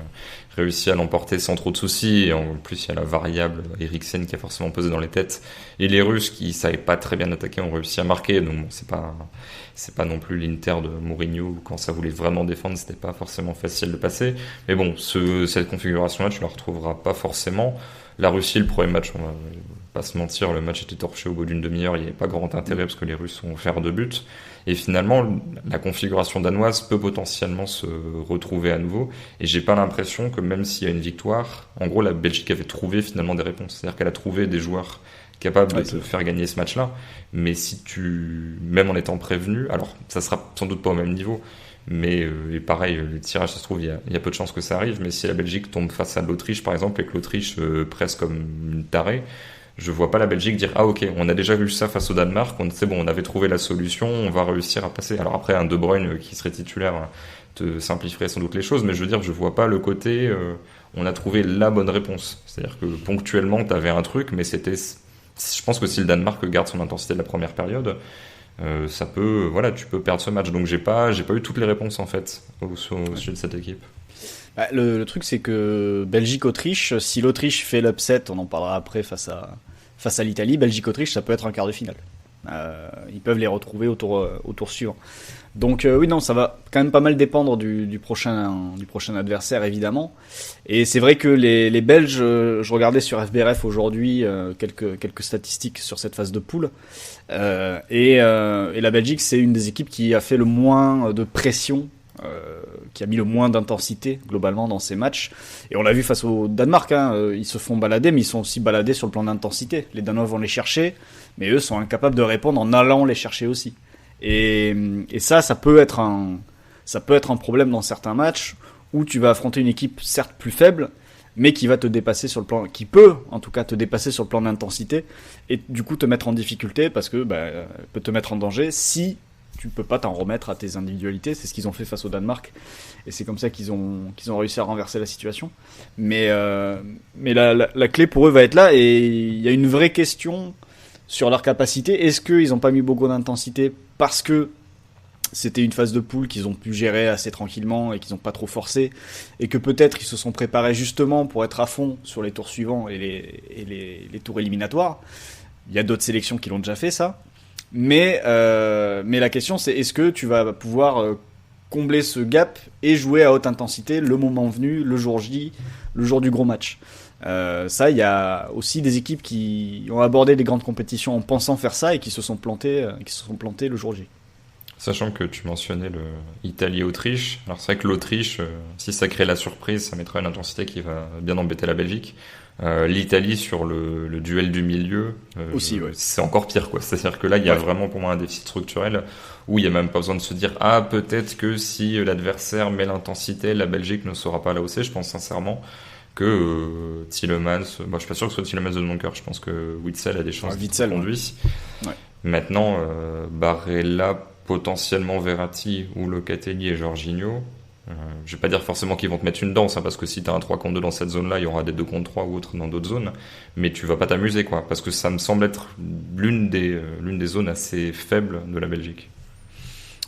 réussi à l'emporter sans trop de soucis. Et en plus, il y a la variable Eriksen qui a forcément pesé dans les têtes. Et les Russes, qui savaient pas très bien attaquer, ont réussi à marquer. Donc bon, c'est pas non plus l'Inter de Mourinho. Quand ça voulait vraiment défendre, c'était pas forcément facile de passer. Mais bon, cette configuration-là, tu la retrouveras pas forcément. La Russie, le premier match, on va pas se mentir, le match était torché au bout d'une demi-heure. Il n'y avait pas grand intérêt parce que les Russes ont offert 2 buts. Et finalement, la configuration danoise peut potentiellement se retrouver à nouveau. Et j'ai pas l'impression que même s'il y a une victoire, en gros, la Belgique avait trouvé finalement des réponses. C'est-à-dire qu'elle a trouvé des joueurs capables de te faire gagner ce match-là. Mais même en étant prévenu, alors ça sera sans doute pas au même niveau, mais et pareil, les tirages, ça se trouve, il y a peu de chances que ça arrive. Mais si la Belgique tombe face à l'Autriche, par exemple, et que l'Autriche presse comme une tarée, je vois pas la Belgique dire ah ok, on a déjà vu ça face au Danemark, c'est bon, on avait trouvé la solution, on va réussir à passer. Alors après, un De Bruyne qui serait titulaire te simplifierait sans doute les choses, mais je veux dire, je vois pas le côté on a trouvé la bonne réponse. C'est-à-dire que ponctuellement, t'avais un truc, mais je pense que si le Danemark garde son intensité de la première période, tu peux perdre ce match. Donc j'ai pas eu toutes les réponses en fait au sujet de cette équipe. Bah, le truc, c'est que Belgique-Autriche, si l'Autriche fait l'upset, on en parlera après face à l'Italie, Belgique-Autriche, ça peut être un quart de finale. Ils peuvent les retrouver au tour suivant. Donc oui, non, ça va quand même pas mal dépendre du prochain adversaire, évidemment. Et c'est vrai que les Belges, je regardais sur FBRF aujourd'hui quelques statistiques sur cette phase de poule. Et la Belgique, c'est une des équipes qui a fait le moins de pression, qui a mis le moins d'intensité globalement dans ces matchs. Et on l'a vu face au Danemark, ils se font balader, mais ils sont aussi baladés sur le plan d'intensité. Les Danois vont les chercher, mais eux sont incapables de répondre en allant les chercher aussi. Et ça peut être un problème dans certains matchs où tu vas affronter une équipe certes plus faible, mais qui va te dépasser sur le plan, qui peut en tout cas te dépasser sur le plan d'intensité, et du coup te mettre en difficulté parce que peut te mettre en danger si tu peux pas t'en remettre à tes individualités. C'est ce qu'ils ont fait face au Danemark, et c'est comme ça qu'ils ont réussi à renverser la situation. Mais la clé pour eux va être là, et il y a une vraie question sur leur capacité. Est-ce qu'ils n'ont pas mis beaucoup d'intensité parce que c'était une phase de poule qu'ils ont pu gérer assez tranquillement et qu'ils n'ont pas trop forcé, et que peut-être ils se sont préparés justement pour être à fond sur les tours suivants et les tours éliminatoires. Il y a d'autres sélections qui l'ont déjà fait, ça. Mais la question, c'est est-ce que tu vas pouvoir combler ce gap et jouer à haute intensité le moment venu, le jour J, le jour du gros match. Ça, il y a aussi des équipes qui ont abordé les grandes compétitions en pensant faire ça et qui se sont plantées le jour J. Sachant que tu mentionnais le Italie-Autriche, alors c'est vrai que l'Autriche, si ça crée la surprise, ça mettra une intensité qui va bien embêter la Belgique. L'Italie sur le duel du milieu, aussi, ouais. C'est encore pire, quoi. C'est-à-dire que là, il y a vraiment pour moi un déficit structurel où il n'y a même pas besoin de se dire peut-être que si l'adversaire met l'intensité, la Belgique ne saura pas la hausser. Je pense sincèrement que Tielemans, je suis pas sûr que ce soit Tielemans de mon cœur, je pense que Witsel a des chances de conduire. Ouais. Maintenant, Barella, potentiellement Verratti ou Locatelli et Jorginho, je vais pas dire forcément qu'ils vont te mettre une danse, parce que si t'as un 3 contre 2 dans cette zone-là, il y aura des 2 contre 3 ou autres dans d'autres zones, mais tu vas pas t'amuser, quoi, parce que ça me semble être l'une des zones assez faibles de la Belgique.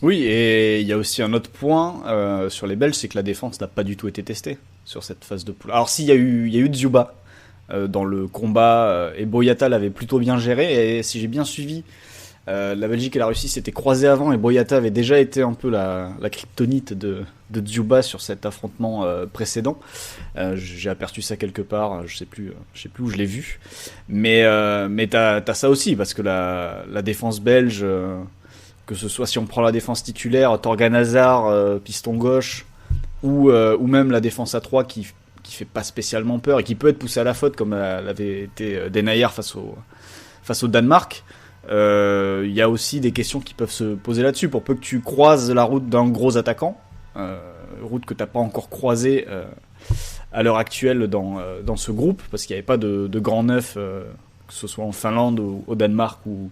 Oui, et il y a aussi un autre point sur les Belges, c'est que la défense n'a pas du tout été testée sur cette phase de poule. Alors s'il y a eu Dzyuba dans le combat, et Boyata l'avait plutôt bien géré, et si j'ai bien suivi, la Belgique et la Russie s'étaient croisés avant, et Boyata avait déjà été un peu la kryptonite de Dzyuba sur cet affrontement précédent. J'ai aperçu ça quelque part, je sais plus où je l'ai vu, mais t'as ça aussi, parce que la défense belge, que ce soit si on prend la défense titulaire, Torgan Hazard, piston gauche, ou même la défense à 3 qui fait pas spécialement peur et qui peut être poussée à la faute comme l'avait été Denayer face au Danemark. Il y a aussi des questions qui peuvent se poser là-dessus, pour peu que tu croises la route d'un gros attaquant, route que t'as pas encore croisée à l'heure actuelle dans ce groupe, parce qu'il n'y avait pas de grand neuf, que ce soit en Finlande ou au Danemark ou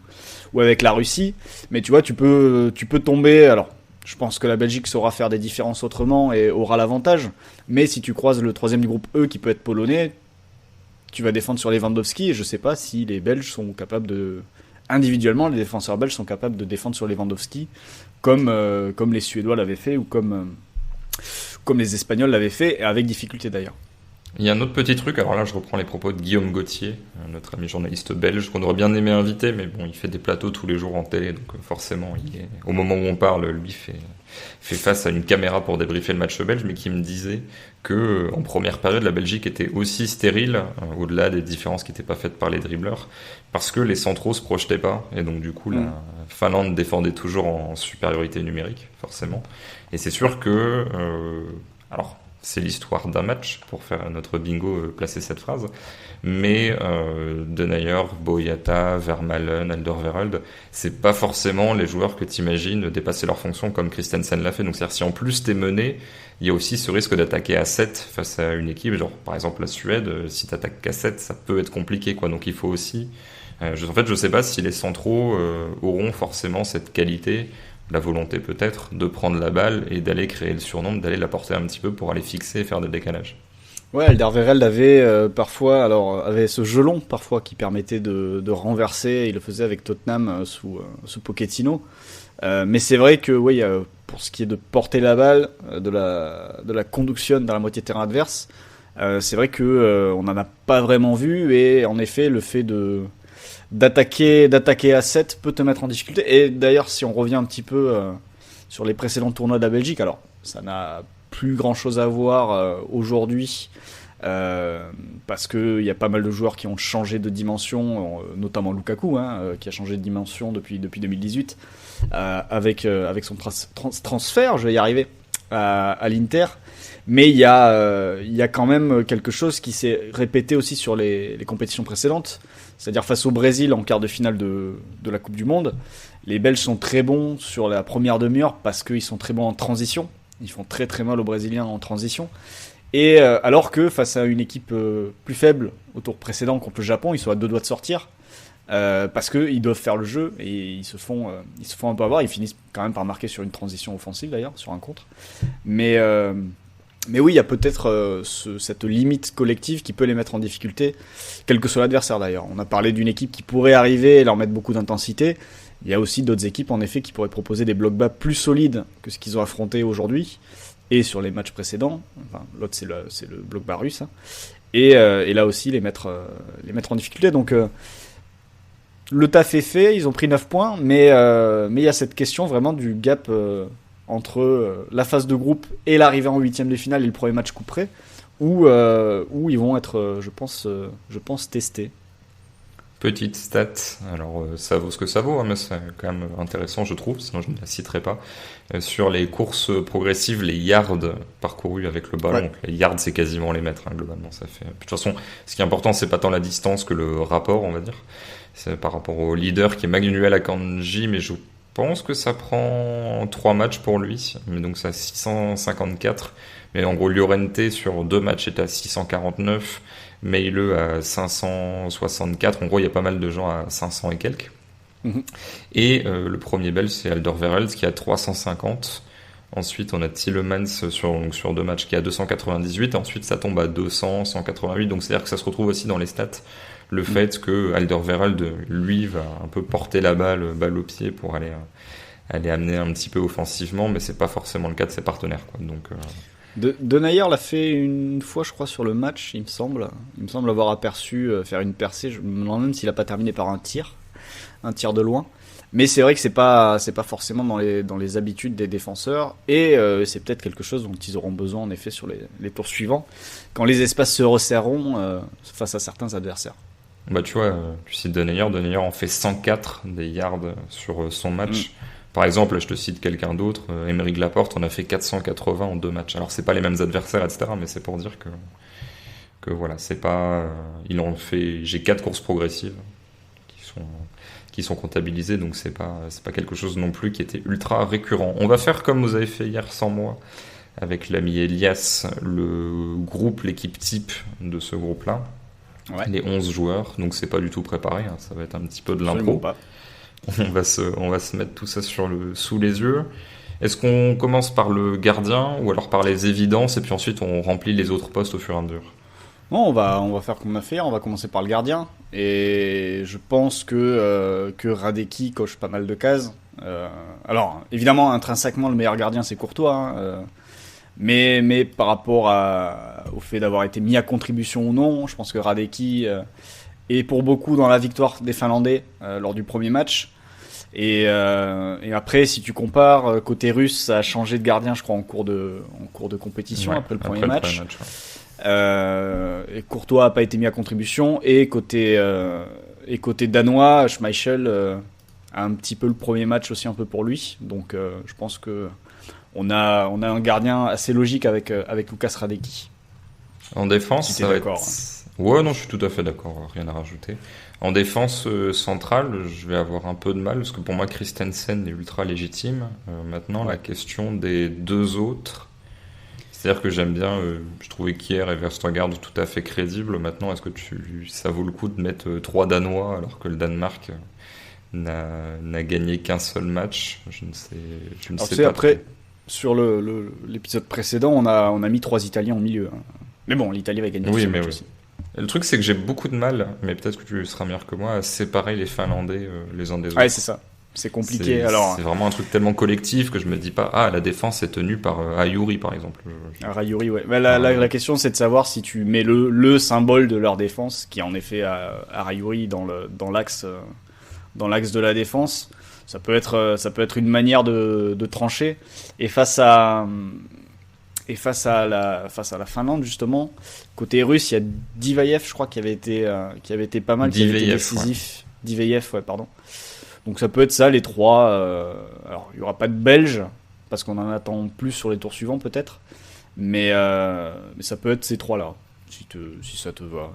avec la Russie. Mais tu vois, tu peux tomber. Alors, je pense que la Belgique saura faire des différences autrement et aura l'avantage. Mais si tu croises le troisième du groupe E, qui peut être polonais, tu vas défendre sur Lewandowski, et je sais pas si les Belges sont capables de... Individuellement, les défenseurs belges sont capables de défendre sur Lewandowski, comme les Suédois l'avaient fait, ou comme les Espagnols l'avaient fait, et avec difficulté d'ailleurs. Il y a un autre petit truc, alors là je reprends les propos de Guillaume Gauthier, notre ami journaliste belge, qu'on aurait bien aimé inviter, mais bon, il fait des plateaux tous les jours en télé, donc forcément, au moment où on parle, lui fait face à une caméra pour débriefer le match belge, mais qui me disait que en première période, la Belgique était aussi stérile, au-delà des différences qui n'étaient pas faites par les dribbleurs, parce que les centraux se projetaient pas, et donc du coup, la Finlande défendait toujours en supériorité numérique, forcément. Et c'est sûr que... alors, c'est l'histoire d'un match, pour faire notre bingo, placer cette phrase. Mais Denayer, Boyata, Vermaelen, Alderweireld, c'est pas forcément les joueurs que t'imagines dépasser leur fonction comme Christensen l'a fait. Donc c'est-à-dire si en plus t'es mené, il y a aussi ce risque d'attaquer à 7 face à une équipe, genre par exemple la Suède, si t'attaques qu'à 7, ça peut être compliqué, quoi. Donc il faut aussi... en fait, je sais pas si les centraux auront forcément cette qualité, la volonté peut-être de prendre la balle et d'aller créer le surnombre, d'aller la porter un petit peu pour aller fixer et faire des décalages. Ouais, Alderweireld avait ce gelon parfois qui permettait de renverser. Il le faisait avec Tottenham sous Pochettino. Mais c'est vrai que pour ce qui est de porter la balle, de la conduction dans la moitié de terrain adverse, c'est vrai que on n'en a pas vraiment vu. Et en effet, le fait d'attaquer à 7 peut te mettre en difficulté. Et d'ailleurs, si on revient un petit peu sur les précédents tournois de la Belgique, alors ça n'a plus grand chose à voir aujourd'hui, parce qu'il y a pas mal de joueurs qui ont changé de dimension, notamment Lukaku, qui a changé de dimension depuis 2018, avec son transfert, je vais y arriver, à l'Inter. Mais il y a quand même quelque chose qui s'est répété aussi sur les compétitions précédentes, c'est-à-dire face au Brésil en quart de finale de la Coupe du Monde. Les Belges sont très bons sur la première demi-heure parce qu'ils sont très bons en transition. Ils font très très mal aux Brésiliens en transition. Et alors que face à une équipe plus faible au tour précédent contre le Japon, ils sont à 2 doigts de sortir, parce qu'ils doivent faire le jeu et ils se font un peu avoir. Ils finissent quand même par marquer sur une transition offensive d'ailleurs, sur un contre. Mais Mais oui, il y a peut-être cette limite collective qui peut les mettre en difficulté, quel que soit l'adversaire d'ailleurs. On a parlé d'une équipe qui pourrait arriver et leur mettre beaucoup d'intensité. Il y a aussi d'autres équipes en effet qui pourraient proposer des blocs bas plus solides que ce qu'ils ont affronté aujourd'hui et sur les matchs précédents. Enfin, l'autre c'est le bloc bas russe. Hein. Et là aussi les mettre en difficulté. Donc le taf est fait, ils ont pris 9 points, mais il y a cette question vraiment du gap entre la phase de groupe et l'arrivée en huitième de finale et le premier match couperé, où ils vont être, je pense, testés. Petite stat, alors ça vaut ce que ça vaut, hein, mais c'est quand même intéressant je trouve, sinon je ne la citerai pas. Sur les courses progressives, les yards parcourus avec le ballon, Ouais. donc les yards c'est quasiment les mètres, hein, globalement. Ça fait... De toute façon, ce qui est important c'est pas tant la distance que le rapport, on va dire. C'est par rapport au leader qui est Manuel Akanji, mais je pense que ça prend 3 matchs pour lui, mais donc c'est à 654. Mais en gros, Llorente sur 2 matchs est à 649, Meile à 564. En gros, il y a pas mal de gens à 500 et quelques. Mhm. Et le premier belge, c'est Alderweireld qui a 350. Ensuite, on a Tielemans sur 2 matchs qui a 298. Ensuite, ça tombe à 200, 188. Donc, c'est-à-dire que ça se retrouve aussi dans les stats. Le fait que Alderweireld, lui, va un peu porter la balle au pied pour aller amener un petit peu offensivement, mais c'est pas forcément le cas de ses partenaires, quoi. Donc, Denayer l'a fait une fois, je crois, sur le match, il me semble. Il me semble avoir aperçu faire une percée. Je me demande même s'il a pas terminé par un tir de loin. Mais c'est vrai que c'est pas forcément dans les habitudes des défenseurs, et c'est peut-être quelque chose dont ils auront besoin en effet sur les tours suivants, quand les espaces se resserreront face à certains adversaires. bah, tu vois, tu cites Denayer en fait 104 des yards sur son match. Par exemple, je te cite quelqu'un d'autre, Aymeric Laporte, on a fait 480 en 2 matchs. Alors, c'est pas les mêmes adversaires, etc., mais c'est pour dire que voilà, c'est pas. Il en fait. J'ai 4 courses progressives qui sont comptabilisées, donc c'est pas quelque chose non plus qui était ultra récurrent. On va faire comme vous avez fait hier sans moi, avec l'ami Elias, le groupe, l'équipe type de ce groupe-là. Ouais. Les 11 joueurs, donc c'est pas du tout préparé, hein, ça va être un petit peu de Absolument l'impro. pas. On va se mettre tout ça sous les yeux. Est-ce qu'on commence par le gardien ou alors par les évidences et puis ensuite on remplit les autres postes au fur et à mesure? Bon, on va faire comme on a fait. On va commencer par le gardien. Et je pense que Radecki coche pas mal de cases. Alors, évidemment, intrinsèquement, le meilleur gardien, c'est Courtois. Hein, mais par rapport au fait d'avoir été mis à contribution ou non, je pense que Radecki est pour beaucoup dans la victoire des Finlandais lors du premier match. Et après, si tu compares, côté russe, ça a changé de gardien, je crois, en cours de compétition, Ouais, après le premier match. ouais. Et Courtois a pas été mis à contribution, et côté danois, Schmeichel a un petit peu le premier match aussi un peu pour lui. Donc je pense que on a un gardien assez logique avec Lukas Radecki. En défense, Si ça t'es va d'accord, être... Ouais, non, je suis tout à fait d'accord, rien à rajouter. En défense centrale, je vais avoir un peu de mal, parce que pour moi, Christensen est ultra légitime. Maintenant, la question des 2 autres, c'est-à-dire que j'aime bien, je trouvais qu'hier et Verstengard tout à fait crédible. Maintenant, est-ce que ça vaut le coup de mettre 3 Danois, alors que le Danemark n'a gagné qu'un seul match? Je ne sais pas après, trop. sur l'épisode précédent, on a mis 3 Italiens au milieu. Hein. Mais bon, l'Italie va gagner. Oui, ce mais match oui. aussi. Le truc, c'est que j'ai beaucoup de mal, mais peut-être que tu seras meilleur que moi, à séparer les Finlandais les uns des autres. Ouais, c'est ça. C'est compliqué. Alors, C'est vraiment un truc tellement collectif que je me dis pas, la défense est tenue par Ayuri, par exemple. Rayuri, ouais. Mais la question, c'est de savoir si tu mets le symbole de leur défense, qui est en effet à Rayuri dans l'axe de la défense. Ça peut être une manière de trancher. Et face à la Finlande, justement, côté russe, il y a Divayev, je crois, qui avait été pas mal, qui avait été décisif. Ouais. Divayev, ouais, pardon. Donc ça peut être ça, les 3. Alors, il n'y aura pas de Belges, parce qu'on en attend plus sur les tours suivants, peut-être. Mais ça peut être ces 3-là, si ça te va.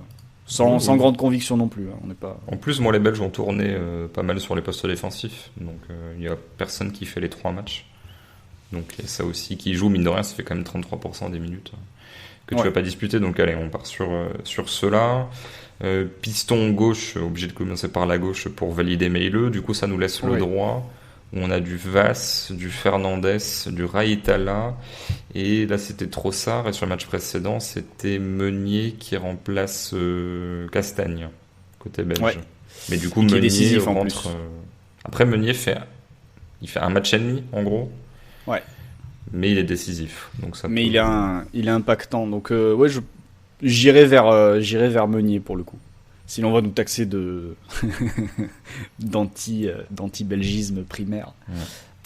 Sans grande conviction non plus. Hein. On n'est pas... En plus, moi, les Belges ont tourné pas mal sur les postes défensifs. Donc, il n'y a personne qui fait les 3 matchs. Donc, il y a ça aussi qui joue. Mine de rien, ça fait quand même 33% des minutes que tu vas pas disputer. Donc, allez, on part sur cela. Piston gauche, obligé de commencer par la gauche pour valider Meile. Du coup, ça nous laisse le droit. où on a du Vass, du Fernandez, du Raitala, et là c'était Trossard, et sur le match précédent c'était Meunier qui remplace Castagne, côté belge. Ouais. Mais du coup, Meunier décisif rentre. Après, Meunier fait un match et demi, en gros. Ouais. Mais il est décisif. Donc ça mais il est impactant. Donc, ouais, j'irai vers Meunier pour le coup. Sinon, on va nous taxer d'anti-belgisme primaire. Ouais.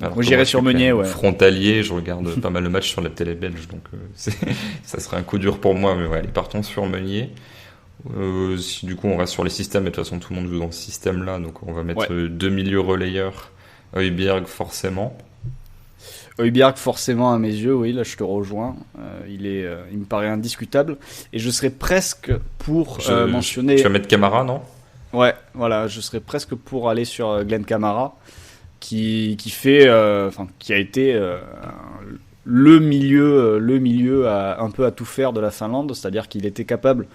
Alors moi, j'irai sur Meunier. Ouais. Frontalier, je regarde pas mal de matchs sur la télé belge. Donc, ça serait un coup dur pour moi. Mais ouais, partons sur Meunier. Si du coup on reste sur les systèmes, et de toute façon tout le monde joue dans ce système là, donc on va mettre deux milieux relayeurs. Højbjerg forcément à mes yeux, oui, là je te rejoins. Il me paraît indiscutable, et je serais presque pour mentionner. Tu vas mettre Camara, non? Ouais, voilà, je serais presque pour aller sur Glenn Kamara, qui a été le milieu un peu à tout faire de la Finlande, c'est-à-dire qu'il était capable,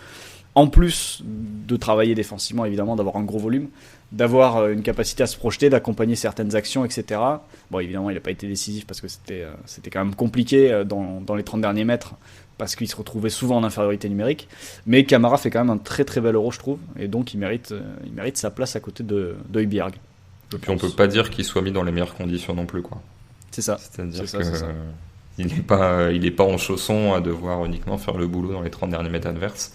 en plus de travailler défensivement, évidemment, d'avoir un gros volume, d'avoir une capacité à se projeter, d'accompagner certaines actions, etc. Bon, évidemment, il n'a pas été décisif parce que c'était quand même compliqué dans les 30 derniers mètres, parce qu'il se retrouvait souvent en infériorité numérique. Mais Camara fait quand même un très très bel Euro, je trouve, et donc il mérite sa place à côté de Højbjerg. Et puis on peut pas dire qu'il soit mis dans les meilleures conditions non plus, quoi. C'est ça. C'est-à-dire qu'il n'est pas en chaussons à devoir uniquement faire le boulot dans les 30 derniers mètres adverses.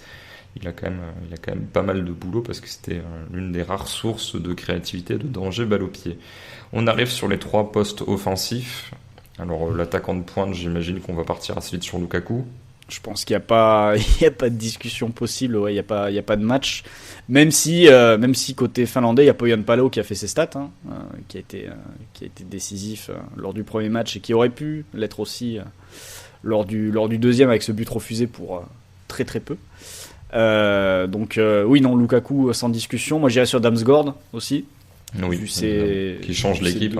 Il a quand même pas mal de boulot, parce que c'était l'une des rares sources de créativité, de danger balle au pied. On arrive sur les 3 postes offensifs. Alors l'attaquant de pointe, j'imagine qu'on va partir assez vite sur Lukaku. Je pense qu'il n'y a pas de discussion possible, ouais, il n'y a pas de match. Même si côté finlandais, il y a Poyan Palo qui a fait ses stats, qui a été décisif lors du premier match, et qui aurait pu l'être aussi lors du deuxième, avec ce but refusé pour très très peu. Oui, non, Lukaku sans discussion. Moi j'irais sur Damsgaard aussi. Oui, qui change l'équipe.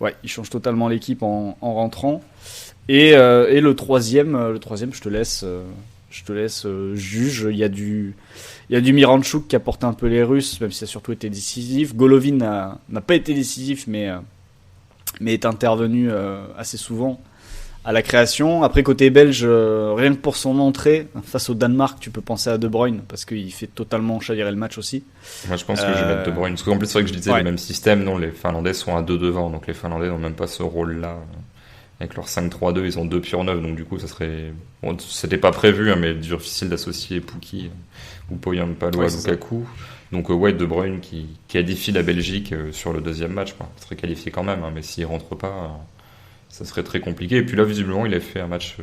Ouais, il change totalement l'équipe en rentrant. Et le troisième, je te laisse juge. Il y a du Miranchuk qui apporte un peu les Russes, même si ça a surtout été décisif. Golovin n'a pas été décisif, mais est intervenu assez souvent à la création. Après, côté belge, rien que pour son entrée face au Danemark, tu peux penser à De Bruyne, parce qu'il fait totalement chavirer le match aussi. Moi, je pense que je vais mettre De Bruyne, parce qu'en plus c'est vrai que je disais le même système. Non, les Finlandais sont à 2 devant, donc les Finlandais n'ont même pas ce rôle-là. Avec leur 5-3-2, ils ont 2 purs 9, donc du coup ça serait... Bon, c'était pas prévu, mais difficile d'associer Pukki ou Poyan Palo à Lukaku. Donc De Bruyne qui qualifie la Belgique sur le deuxième match, quoi. Il serait qualifié quand même, mais s'il rentre pas, ça serait très compliqué. Et puis là, visiblement, il a fait un match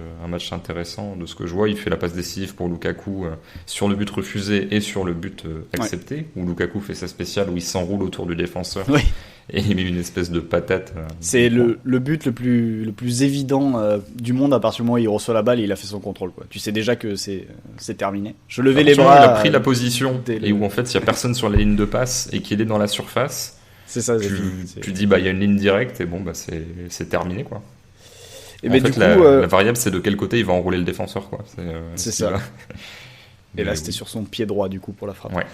intéressant. De ce que je vois, il fait la passe décisive pour Lukaku sur le but refusé et sur le but accepté, où Lukaku fait sa spéciale, où il s'enroule autour du défenseur. Oui. Et il met une espèce de patate. C'est le but le plus évident du monde. À partir du moment où il reçoit la balle, il a fait son contrôle, quoi. Tu sais déjà que c'est terminé. Je levais les bras. Il a pris la position, et où en fait il n'y a personne sur la ligne de passe et qu'il est dans la surface. C'est ça. Tu dis, il y a une ligne directe, et bon, c'est terminé, quoi. Et en fait, la variable, c'est de quel côté il va enrouler le défenseur, quoi. C'est ça. Et là, c'était sur son pied droit, du coup, pour la frappe. Ouais.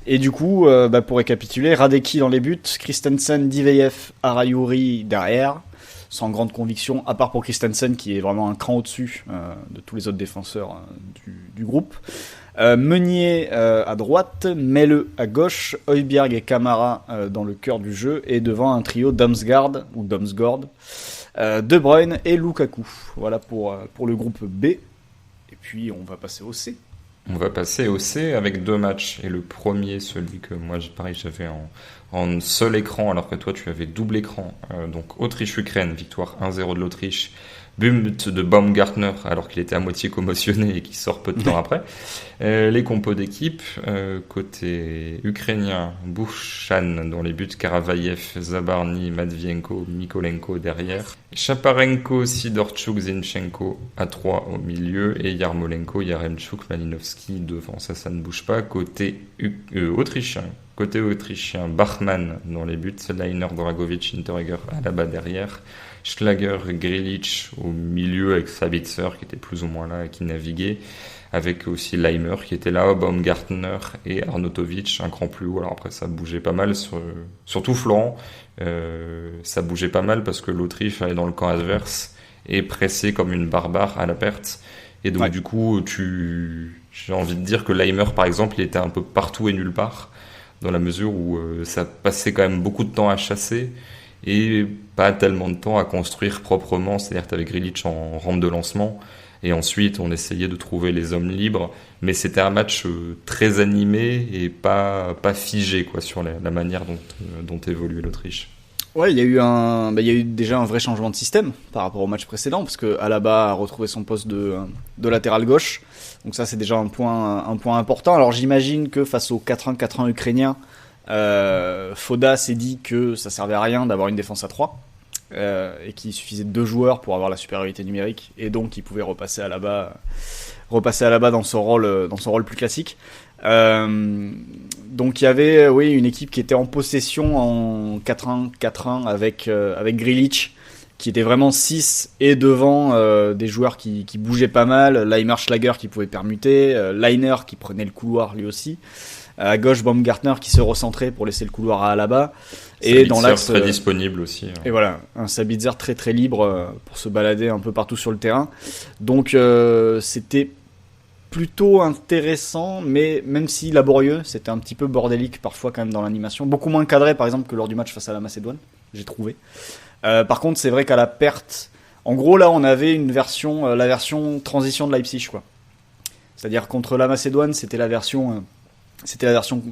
Et du coup, pour récapituler, Radecki dans les buts, Christensen, Diveyev, Arayuri derrière, sans grande conviction, à part pour Christensen, qui est vraiment un cran au-dessus de tous les autres défenseurs du groupe. Meunier à droite, Melle à gauche, Højbjerg et Camara dans le cœur du jeu, et devant un trio Damsgaard, De Bruyne et Lukaku. Voilà pour le groupe B. Et puis, on va passer au C. On va passer au C avec 2 matchs. Et le premier, celui que moi, j'avais en seul écran, alors que toi, tu avais double écran. Donc, Autriche-Ukraine, victoire 1-0 de l'Autriche. But de Baumgartner, alors qu'il était à moitié commotionné et qui sort peu de temps après. Les compos d'équipe, côté ukrainien, Bouchan dans les buts, Karavayev, Zabarny, Matvienko, Mikolenko derrière. Chaparenko, Sidorchuk, Zinchenko à 3 au milieu, et Yarmolenko, Yaremchuk, Malinovski devant. Ça ne bouge pas. Côté autrichien, Côté autrichien, Bachmann dans les buts, Leiner, Dragovic, Hinteregger, Alaba derrière, Schlager, Grilic au milieu avec Sabitzer qui était plus ou moins là et qui naviguait, avec aussi Leimer qui était là, Baumgartner et Arnautovic un cran plus haut. Alors après ça bougeait pas mal, surtout Florent, ça bougeait pas mal parce que l'Autriche allait dans le camp adverse et pressait comme une barbare à la perte. Et donc du coup, j'ai envie de dire que Leimer par exemple, il était un peu partout et nulle part, dans la mesure où ça passait quand même beaucoup de temps à chasser et pas tellement de temps à construire proprement. C'est-à-dire que tu avais Grilic en rampe de lancement et ensuite on essayait de trouver les hommes libres, mais c'était un match très animé et pas figé quoi, sur la manière dont évoluait l'Autriche. Ouais, il y a eu déjà un vrai changement de système par rapport au match précédent, parce que Alaba a retrouvé son poste de latéral gauche. Donc ça, c'est déjà un point important. Alors j'imagine que face au 4-1-4-1 ukrainien, Foda s'est dit que ça servait à rien d'avoir une défense à 3, et qu'il suffisait de 2 joueurs pour avoir la supériorité numérique, et donc il pouvait repasser Alaba dans son rôle plus classique. Donc il y avait une équipe qui était en possession en 4-1-4-1 avec Grilic qui était vraiment 6 et devant des joueurs qui bougeaient pas mal, Leimer, Schlager qui pouvait permuter, Leiner qui prenait le couloir lui aussi, à gauche Baumgartner qui se recentrait pour laisser le couloir à Alaba, et dans l'axe très disponible aussi. Et voilà, un Sabitzer très très libre pour se balader un peu partout sur le terrain. Donc c'était plutôt intéressant, mais même si laborieux, c'était un petit peu bordélique parfois quand même dans l'animation, beaucoup moins cadré par exemple que lors du match face à la Macédoine, j'ai trouvé. Par contre, c'est vrai qu'à la perte, en gros là, on avait la version transition de Leipzig quoi. C'est-à-dire contre la Macédoine, c'était la version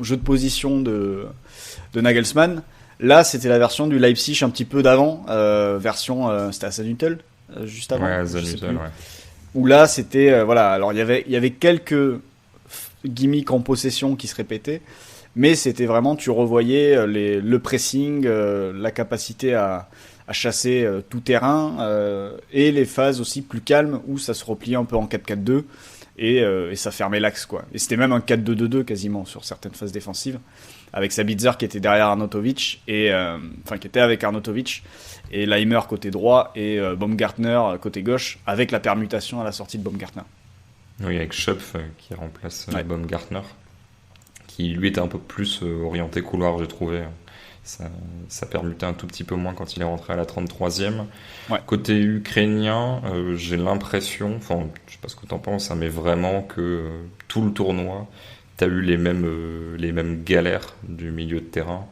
jeu de position de Nagelsmann. Là, c'était la version du Leipzig un petit peu d'avant, c'était à Hasenhüttl juste avant. Ouais, Hasenhüttl, ouais. Où là, c'était alors il y avait quelques gimmicks en possession qui se répétaient, mais c'était vraiment, tu revoyais le pressing, la capacité à chasser tout terrain, et les phases aussi plus calmes où ça se repliait un peu en 4-4-2 et ça fermait l'axe quoi. Et c'était même un 4-2-2-2 quasiment sur certaines phases défensives, avec Sabitzer qui était derrière Arnautovic qui était avec Arnautovic, et Leimer côté droit et Baumgartner côté gauche, avec la permutation à la sortie de Baumgartner. Oui, avec Schöpf qui remplace Baumgartner, qui lui était un peu plus orienté couloir, j'ai trouvé. Ça permutait un tout petit peu moins quand il est rentré à la 33e. Ouais. Côté ukrainien, j'ai l'impression, je sais pas ce que t'en penses, mais vraiment que tout le tournoi, t'as eu les mêmes galères du milieu de terrain,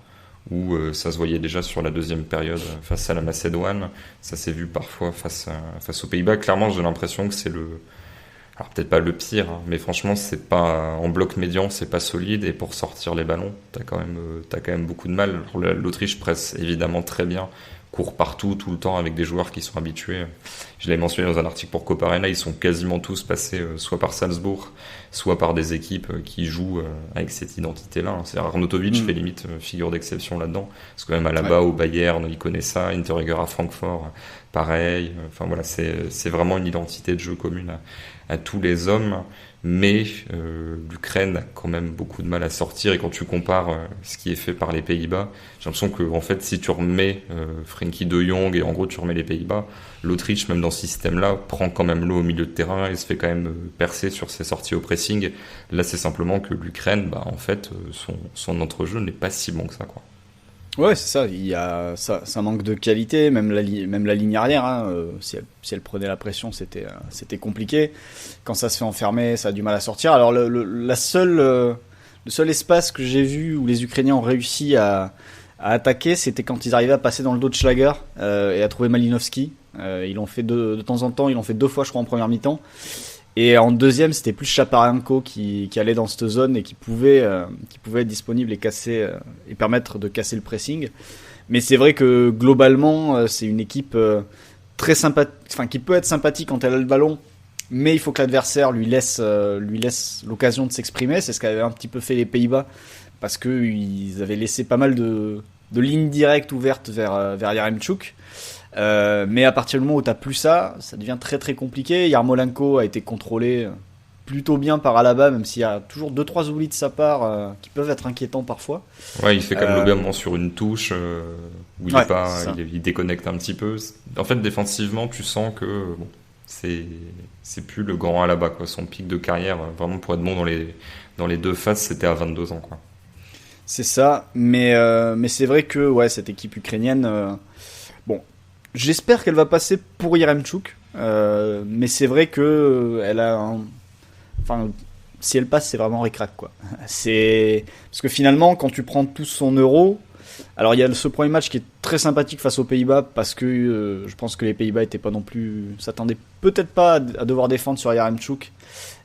où ça se voyait déjà sur la deuxième période face à la Macédoine. Ça s'est vu parfois face aux Pays-Bas. Clairement, j'ai l'impression que c'est alors peut-être pas le pire, mais franchement, c'est pas en bloc médian, c'est pas solide, et pour sortir les ballons, t'as quand même beaucoup de mal. L'Autriche presse évidemment très bien, court partout, tout le temps, avec des joueurs qui sont habitués. Je l'ai mentionné dans un article pour Copa Arena, ils sont quasiment tous passés soit par Salzbourg, soit par des équipes qui jouent avec cette identité-là. C'est Arnautovic fait limite figure d'exception là-dedans, parce que même Alaba au Bayern, il connaît ça, Hinteregger à Francfort, pareil. Enfin voilà, c'est vraiment une identité de jeu commune à tous les hommes, mais l'Ukraine a quand même beaucoup de mal à sortir, et quand tu compares ce qui est fait par les Pays-Bas, j'ai l'impression que en fait, si tu remets Frenkie de Jong et en gros tu remets les Pays-Bas, l'Autriche, même dans ce système-là, prend quand même l'eau au milieu de terrain et se fait quand même percer sur ses sorties au pressing. Là, c'est simplement que l'Ukraine, en fait, son entrejeu n'est pas si bon que ça, quoi. Ouais, c'est ça. Il y a ça manque de qualité, même la ligne arrière. Hein, si elle prenait la pression, c'était compliqué. Quand ça se fait enfermer, ça a du mal à sortir. Alors le seul espace que j'ai vu où les Ukrainiens ont réussi à attaquer, c'était quand ils arrivaient à passer dans le dos de Schlager et à trouver Malinovski. Ils l'ont fait de temps en temps. Ils l'ont fait 2 fois, je crois, en première mi-temps. Et en deuxième, c'était plus Chaparenko qui allait dans cette zone et qui pouvait être disponible et casser et permettre de casser le pressing. Mais c'est vrai que globalement, c'est une équipe très sympathique, qui peut être sympathique quand elle a le ballon, mais il faut que l'adversaire lui laisse l'occasion de s'exprimer. C'est ce qu'avaient un petit peu fait les Pays-Bas, parce que ils avaient laissé pas mal de lignes directes ouvertes vers Yaremchuk. Mais à partir du moment où t'as plus ça devient très très compliqué. Yarmolenko a été contrôlé plutôt bien par Alaba, même s'il y a toujours 2-3 oublis de sa part qui peuvent être inquiétants parfois. Ouais, il fait comme l'obément sur une touche où Ouais, il déconnecte un petit peu. En fait, défensivement, tu sens que bon, c'est plus le grand Alaba, quoi. Son pic de carrière, vraiment pour être bon dans les deux phases, c'était à 22 ans, quoi. c'est ça, mais c'est vrai que ouais, cette équipe ukrainienne, bon, j'espère qu'elle va passer pour Yaremchuk, mais c'est vrai que elle a enfin, si elle passe, c'est vraiment ric-rac, quoi. C'est parce que finalement, quand tu prends tout son euro, alors il y a ce premier match qui est très sympathique face aux Pays-Bas parce que je pense que les Pays-Bas étaient pas non plus, s'attendaient peut-être pas à devoir défendre sur Yaremchuk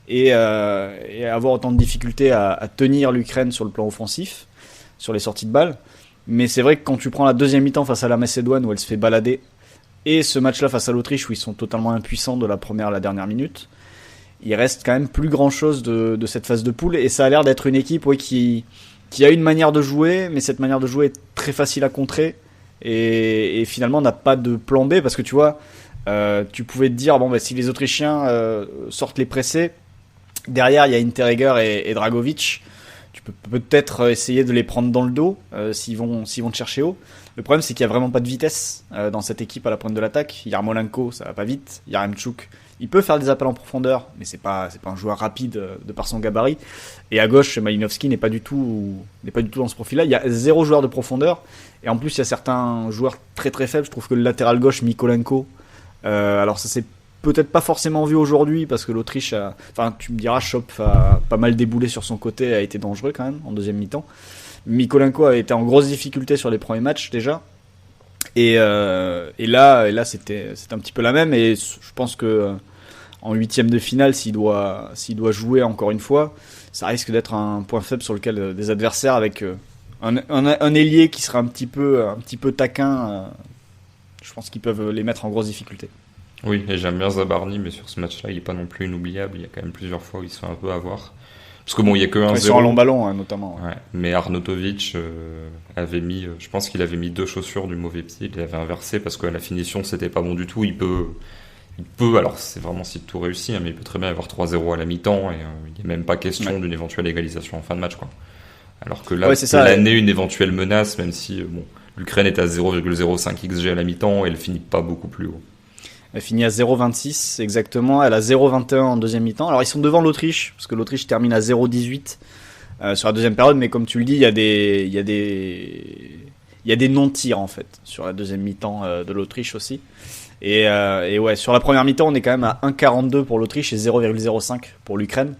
et à avoir autant de difficultés à tenir l'Ukraine sur le plan offensif, sur les sorties de balles. Mais c'est vrai que quand tu prends la deuxième mi-temps face à la Macédoine où elle se fait balader, et ce match-là face à l'Autriche où ils sont totalement impuissants de la première à la dernière minute, il reste quand même plus grand-chose de cette phase de poule, et ça a l'air d'être une équipe qui a une manière de jouer, mais cette manière de jouer est très facile à contrer, et finalement n'a pas de plan B, parce que tu vois, tu pouvais te dire, bon, bah, si les Autrichiens sortent les pressés, derrière il y a Interreger et Dragovic, tu peux peut-être essayer de les prendre dans le dos s'ils vont te chercher haut. Le problème, c'est qu'il y a vraiment pas de vitesse dans cette équipe à la pointe de l'attaque. Yarmolenko, ça va pas vite. Yaremchuk, il peut faire des appels en profondeur, mais c'est pas un joueur rapide de par son gabarit. Et à gauche, Malinovski n'est pas du tout dans ce profil-là. Il y a 0 joueur de profondeur, et en plus il y a certains joueurs très très faibles. Je trouve que le latéral gauche, Mikolenko, alors ça c'est peut-être pas forcément vu aujourd'hui parce que l'Autriche enfin tu me diras, Schopf a pas mal déboulé sur son côté, a été dangereux quand même en deuxième mi-temps. Mikolenko a été en grosse difficulté sur les premiers matchs déjà, et là c'était un petit peu la même, et je pense que en huitième de finale, s'il doit jouer encore une fois, ça risque d'être un point faible sur lequel des adversaires avec un ailier qui sera un petit peu taquin, je pense qu'ils peuvent les mettre en grosse difficulté. Oui, et j'aime bien Zabarny, mais sur ce match-là, il est pas non plus inoubliable. Il y a quand même plusieurs fois où il se fait un peu avoir. Parce que bon, il y a que 1-0. Sur un long ballon, hein, notamment. Ouais. Mais Arnautovic avait mis, je pense qu'il avait mis 2 chaussures du mauvais pied. Il avait inversé parce que la finition, c'était pas bon du tout. Il peut, alors c'est vraiment si tout réussit, hein, mais il peut très bien avoir 3-0 à la mi-temps, et il n'y a même pas question d'une éventuelle égalisation en fin de match, quoi. Alors que là, ouais, c'est l'année, une éventuelle menace, même si bon, l'Ukraine est à 0,05 XG à la mi-temps, et elle finit pas beaucoup plus haut. Elle finit à 0,26 exactement. Elle a 0,21 en deuxième mi-temps. Alors ils sont devant l'Autriche, parce que l'Autriche termine à 0,18 sur la deuxième période. Mais comme tu le dis, il y a des non-tirs en fait sur la deuxième mi-temps de l'Autriche aussi. Et ouais, sur la première mi-temps, on est quand même à 1,42 pour l'Autriche et 0,05 pour l'Ukraine.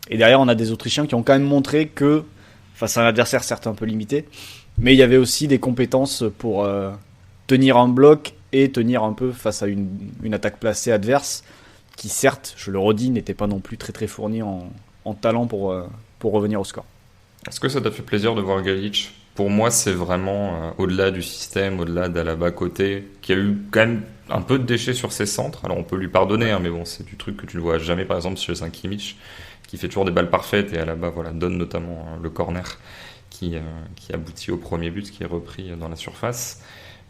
Et derrière, on a des Autrichiens qui ont quand même montré que face à un adversaire certes un peu limité, mais il y avait aussi des compétences pour tenir un bloc et tenir un peu face à une attaque placée adverse qui, certes, je le redis, n'était pas non plus très très fournie en talent pour revenir au score. Est-ce que ça t'a fait plaisir de voir Grilic ? Pour moi, c'est vraiment au-delà du système, au-delà d'Alaba côté, qui a eu quand même un peu de déchets sur ses centres. Alors on peut lui pardonner, hein, mais bon, c'est du truc que tu ne vois jamais, par exemple, chez un Kimmich, qui fait toujours des balles parfaites, et Alaba donne notamment le corner qui aboutit au premier but, qui est repris dans la surface.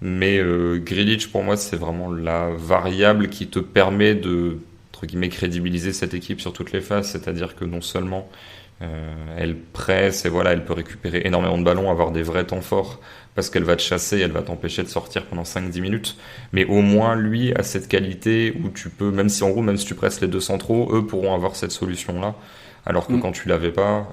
Mais Grilic, pour moi, c'est vraiment la variable qui te permet de, entre guillemets, crédibiliser cette équipe sur toutes les phases. C'est-à-dire que non seulement elle presse, et elle peut récupérer énormément de ballons, avoir des vrais temps forts, parce qu'elle va te chasser, elle va t'empêcher de sortir pendant 5-10 minutes. Mais au moins, lui a cette qualité où tu peux, même si tu presses les deux centraux, eux pourront avoir cette solution-là. Alors que quand tu l'avais pas,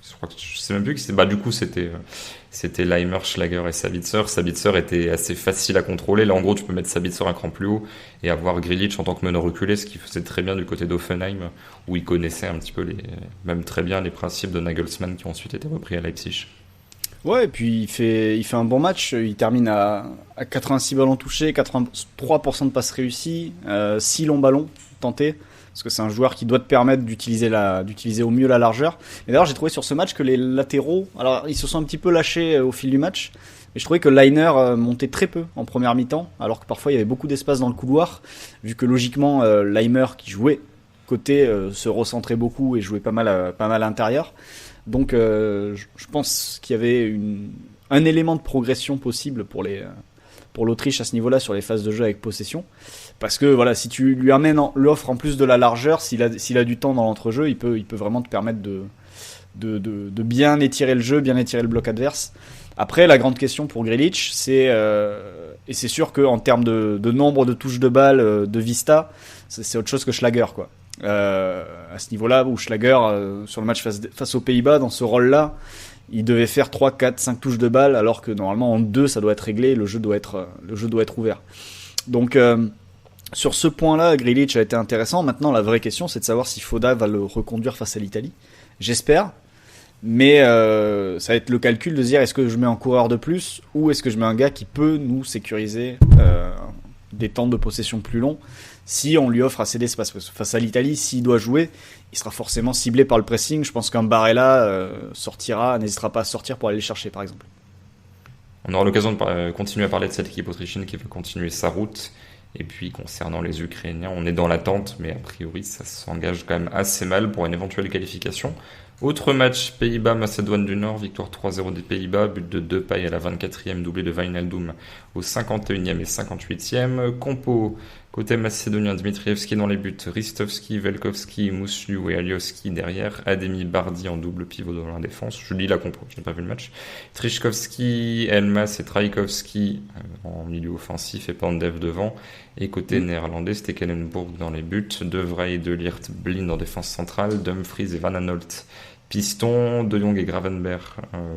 je sais même plus qui c'était. Du coup, c'était Leimer, Schlager et Sabitzer. Sabitzer était assez facile à contrôler. Là, en gros, tu peux mettre Sabitzer un cran plus haut et avoir Grilic en tant que meneur reculé, ce qu'il faisait très bien du côté d'Offenheim, où il connaissait un petit peu même très bien les principes de Nagelsmann qui ont ensuite été repris à Leipzig. Ouais, et puis il fait un bon match. Il termine à 86 ballons touchés, 83% de passes réussies, 6 longs ballons tentés. Parce que c'est un joueur qui doit te permettre d'utiliser au mieux la largeur. Et d'ailleurs, j'ai trouvé sur ce match que les latéraux, alors ils se sont un petit peu lâchés au fil du match, mais je trouvais que Leiner montait très peu en première mi-temps, alors que parfois il y avait beaucoup d'espace dans le couloir, vu que logiquement Leimer qui jouait côté se recentrait beaucoup et jouait pas mal à l'intérieur. Donc je pense qu'il y avait un élément de progression possible pour pour l'Autriche à ce niveau-là sur les phases de jeu avec possession. Parce que voilà, si tu lui amènes l'offre en plus de la largeur, s'il a du temps dans l'entrejeu, il peut vraiment te permettre de bien étirer le jeu, bien étirer le bloc adverse. Après, la grande question pour Grealish, et c'est sûr qu'en termes de nombre de touches de balle, de vista, c'est autre chose que Schlager, quoi. À ce niveau-là, où Schlager, sur le match face aux Pays-Bas, dans ce rôle-là, il devait faire 3, 4, 5 touches de balle, alors que normalement en 2, ça doit être réglé, le jeu doit être ouvert. Donc, sur ce point-là, Grealish a été intéressant. Maintenant, la vraie question, c'est de savoir si Foda va le reconduire face à l'Italie. J'espère. Mais ça va être le calcul de se dire, est-ce que je mets un coureur de plus ou est-ce que je mets un gars qui peut nous sécuriser des temps de possession plus longs si on lui offre assez d'espace. Face à l'Italie, s'il doit jouer, il sera forcément ciblé par le pressing. Je pense qu'un Barella n'hésitera pas à sortir pour aller le chercher, par exemple. On aura l'occasion de continuer à parler de cette équipe autrichienne qui veut continuer sa route. Et puis concernant les Ukrainiens, on est dans l'attente, mais a priori ça s'engage quand même assez mal pour une éventuelle qualification. Autre match, Pays-Bas-Macédoine du Nord, victoire 3-0 des Pays-Bas, but de Depay à la 24e, doublé de Wijnaldum au 51e et 58e. Compo, côté macédonien, Dmitrievski dans les buts, Ristovski, Velkovski, Mousliou et Alioski derrière, Ademi, Bardi en double pivot dans la défense. Je lis la compo, je n'ai pas vu le match. Trishkovski, Elmas et Trajkovski en milieu offensif et Pandev devant. Et côté néerlandais, Stekelenburg dans les buts, De Vrij, De Ligt, Blind en défense centrale, Dumfries et Van Aanholt piston, De Jong et Gravenberg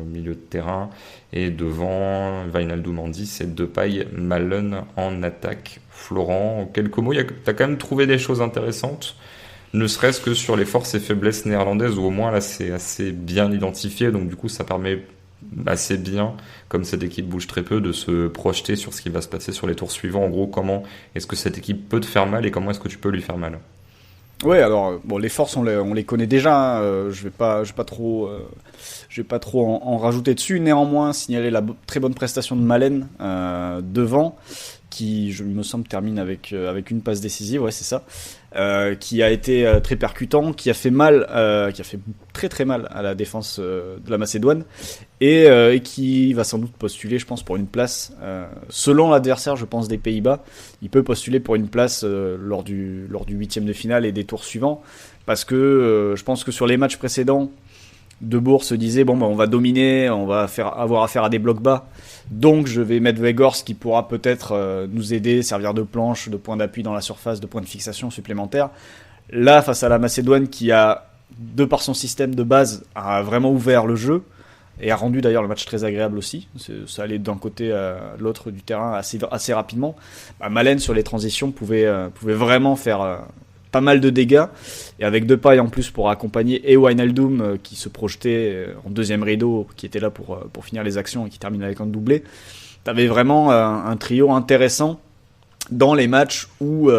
milieu de terrain, et devant Wijnaldum en 10 et Depay, Malen en attaque. Florent, quelques mots, t'as quand même trouvé des choses intéressantes, ne serait-ce que sur les forces et faiblesses néerlandaises, où au moins là c'est assez bien identifié, donc du coup ça permet assez bien, comme cette équipe bouge très peu, de se projeter sur ce qui va se passer sur les tours suivants. En gros, comment est-ce que cette équipe peut te faire mal et comment est-ce que tu peux lui faire mal? Ouais, alors bon, les forces on les connaît déjà. Je vais pas trop en rajouter dessus. Néanmoins, signaler la très bonne prestation de Malen devant, qui, je me semble, termine avec une passe décisive. Ouais, c'est ça. Qui a été très percutant, qui a fait très très mal à la défense de la Macédoine, et qui va sans doute postuler, je pense, pour une place selon l'adversaire, je pense, des Pays-Bas. Il peut postuler pour une place lors du 8e de finale et des tours suivants, parce que je pense que sur les matchs précédents, De Boer se disait on va dominer, on va avoir affaire à des blocs bas, donc je vais mettre Weghorst qui pourra peut-être nous aider, servir de planche, de point d'appui dans la surface, de point de fixation supplémentaire. Là, face à la Macédoine qui a, de par son système de base, a vraiment ouvert le jeu et a rendu d'ailleurs le match très agréable aussi. Ça allait d'un côté à l'autre du terrain assez rapidement. Malen sur les transitions pouvait vraiment faire pas mal de dégâts, et avec Depay en plus pour accompagner, et Wijnaldum qui se projetait en deuxième rideau, qui était là pour finir les actions et qui termine avec un doublé. T'avais vraiment un trio intéressant dans les matchs où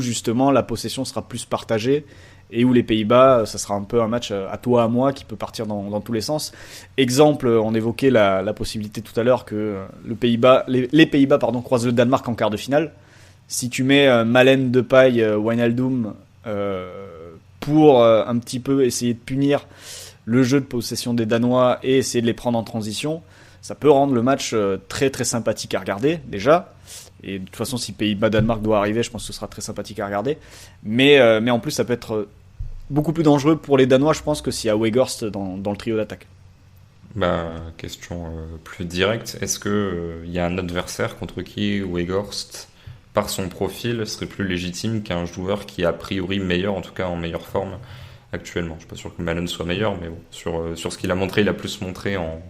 justement la possession sera plus partagée et où les Pays-Bas, ça sera un peu un match à toi à moi qui peut partir dans tous les sens. Exemple, on évoquait la possibilité tout à l'heure que les Pays-Bas croisent le Danemark en quart de finale. Si tu mets Malen, Depay, Wijnaldum pour un petit peu essayer de punir le jeu de possession des Danois et essayer de les prendre en transition, ça peut rendre le match très très sympathique à regarder déjà. Et de toute façon, si Pays-Bas-Danemark doit arriver, je pense que ce sera très sympathique à regarder. Mais en plus, ça peut être beaucoup plus dangereux pour les Danois, je pense, que s'il y a Weghorst dans le trio d'attaque. Question plus directe, est-ce que y a un adversaire contre qui Weghorst, par son profil, serait plus légitime qu'un joueur qui est a priori meilleur, en tout cas en meilleure forme actuellement? Je suis pas sûr que Malen soit meilleur, mais bon, sur ce qu'il a montré, il a plus montré en